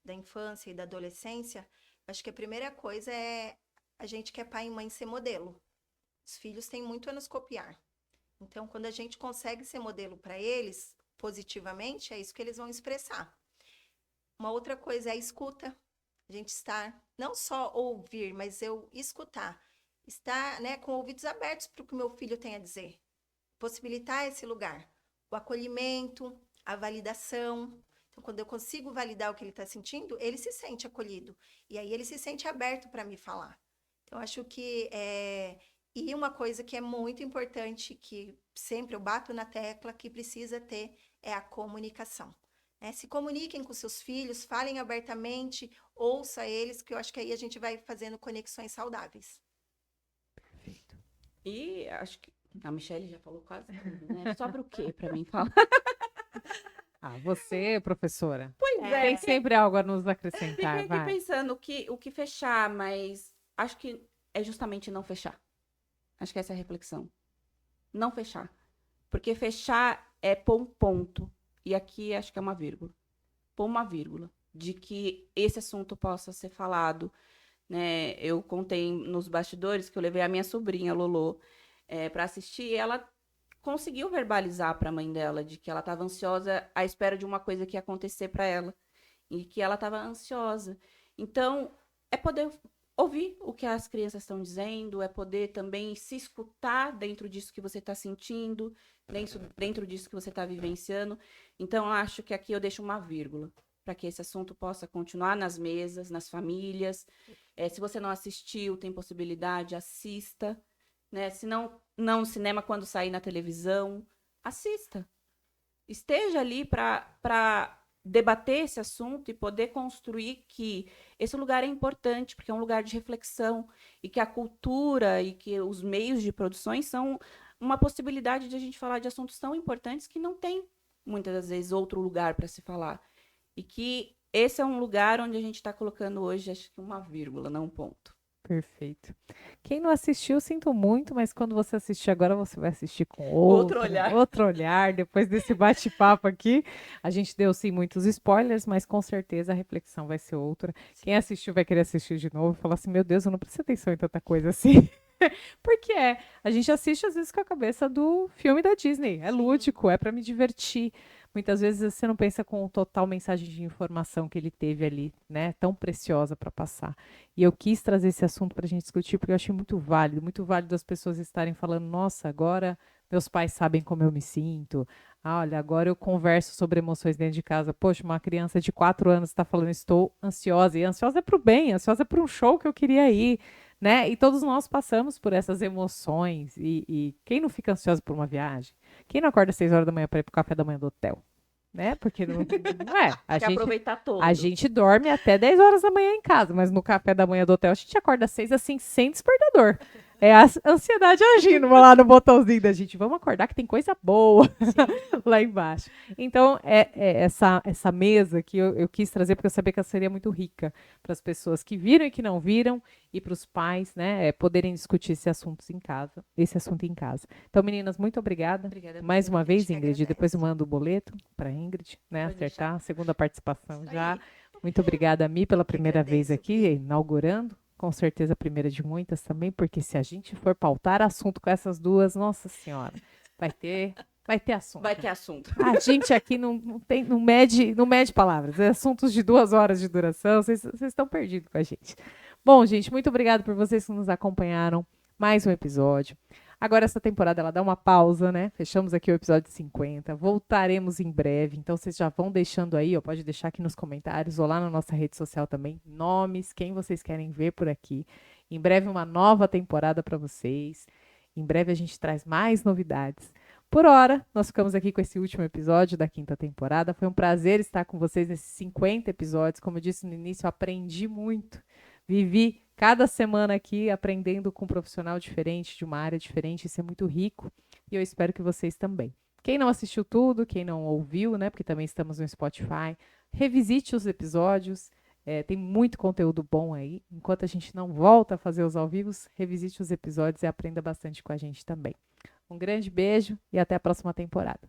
da infância e da adolescência, acho que a primeira coisa é a gente que é pai e mãe ser modelo. Os filhos têm muito a nos copiar. Então, quando a gente consegue ser modelo para eles, positivamente, é isso que eles vão expressar. Uma outra coisa é a escuta. A gente estar, não só ouvir, mas eu escutar. Estar, né, com ouvidos abertos para o que o meu filho tem a dizer. Possibilitar esse lugar. O acolhimento, a validação. Então, quando eu consigo validar o que ele está sentindo, ele se sente acolhido. E aí ele se sente aberto para me falar. Então, acho que e uma coisa que é muito importante, que sempre eu bato na tecla, que precisa ter, é a comunicação. Se comuniquem com seus filhos, falem abertamente, ouça eles, que eu acho que aí a gente vai fazendo conexões saudáveis. Perfeito. E acho que a Michelle já falou quase tudo, né? Sobra o quê para mim falar? Você, professora, Pois tem sempre algo a nos acrescentar, Fiquei aqui vai. pensando o que fechar, mas acho que é justamente não fechar. Acho que essa é a reflexão. Não fechar. Porque fechar é pôr um ponto. E aqui acho que é uma vírgula. Pôr uma vírgula. De que esse assunto possa ser falado, né? Eu contei nos bastidores que eu levei a minha sobrinha, Lolo, para assistir, e ela conseguiu verbalizar para a mãe dela de que ela estava ansiosa à espera de uma coisa que ia acontecer para ela e que ela estava ansiosa. Então, é poder ouvir o que as crianças estão dizendo, é poder também se escutar dentro disso que você está sentindo, dentro disso que você está vivenciando. Então, eu acho que aqui eu deixo uma vírgula para que esse assunto possa continuar nas mesas, nas famílias. Se você não assistiu, tem possibilidade, assista. Né? Se não no cinema, quando sair na televisão, assista. Esteja ali para debater esse assunto e poder construir que esse lugar é importante, porque é um lugar de reflexão, e que a cultura e que os meios de produções são uma possibilidade de a gente falar de assuntos tão importantes que não tem, muitas das vezes, outro lugar para se falar. E que esse é um lugar onde a gente está colocando hoje, acho que uma vírgula, não um ponto. Perfeito. Quem não assistiu, sinto muito, mas quando você assistir agora, você vai assistir com outro olhar. Depois desse bate-papo aqui, a gente deu sim muitos spoilers, mas com certeza a reflexão vai ser outra. Quem assistiu vai querer assistir de novo e falar assim, meu Deus, eu não prestei atenção em tanta coisa assim. Porque a gente assiste às vezes com a cabeça do filme da Disney. É lúdico, é para me divertir. Muitas vezes você não pensa com total mensagem de informação que ele teve ali, né? Tão preciosa para passar. E eu quis trazer esse assunto para a gente discutir, porque eu achei muito válido as pessoas estarem falando, nossa, agora meus pais sabem como eu me sinto. Olha, agora eu converso sobre emoções dentro de casa. Poxa, uma criança de 4 anos está falando, estou ansiosa. E ansiosa é para o bem, ansiosa é para um show que eu queria ir. Né? E todos nós passamos por essas emoções. E quem não fica ansioso por uma viagem? Quem não acorda às 6 horas da manhã para ir pro café da manhã do hotel? Né? Porque não é. Aproveitar todo. A gente dorme até 10 horas da manhã em casa, mas no café da manhã do hotel a gente acorda às 6 assim, sem despertador. É a ansiedade agindo lá no botãozinho da gente. Vamos acordar que tem coisa boa lá embaixo. Então, essa mesa que eu quis trazer, porque eu sabia que ela seria muito rica para as pessoas que viram e que não viram, e para os pais, né, poderem discutir esse assunto em casa. Então, meninas, muito obrigada. Obrigada Mais uma vez, que Ingrid. agradece. Depois eu mando o boleto para Ingrid, né, Pode acertar a segunda participação Isso já. aí. Muito obrigada a Mi pela primeira vez agradeço, aqui, inaugurando. Com certeza a primeira de muitas também, porque se a gente for pautar assunto com essas duas, nossa senhora, vai ter assunto. Vai ter assunto. A gente aqui não mede palavras, é assuntos de 2 horas de duração, vocês estão perdidos com a gente. Bom, gente, muito obrigado por vocês que nos acompanharam. Mais um episódio. Agora essa temporada ela dá uma pausa, né? Fechamos aqui o episódio 50. Voltaremos em breve. Então vocês já vão deixando aí, ó, pode deixar aqui nos comentários ou lá na nossa rede social também, nomes, quem vocês querem ver por aqui. Em breve uma nova temporada para vocês. Em breve a gente traz mais novidades. Por hora, nós ficamos aqui com esse último episódio da 5ª temporada. Foi um prazer estar com vocês nesses 50 episódios. Como eu disse no início, eu aprendi muito. Vivi cada semana aqui aprendendo com um profissional diferente, de uma área diferente. Isso é muito rico e eu espero que vocês também. Quem não assistiu tudo, quem não ouviu, né? Porque também estamos no Spotify, revisite os episódios. Tem muito conteúdo bom aí. Enquanto a gente não volta a fazer os ao vivos, revisite os episódios e aprenda bastante com a gente também. Um grande beijo e até a próxima temporada.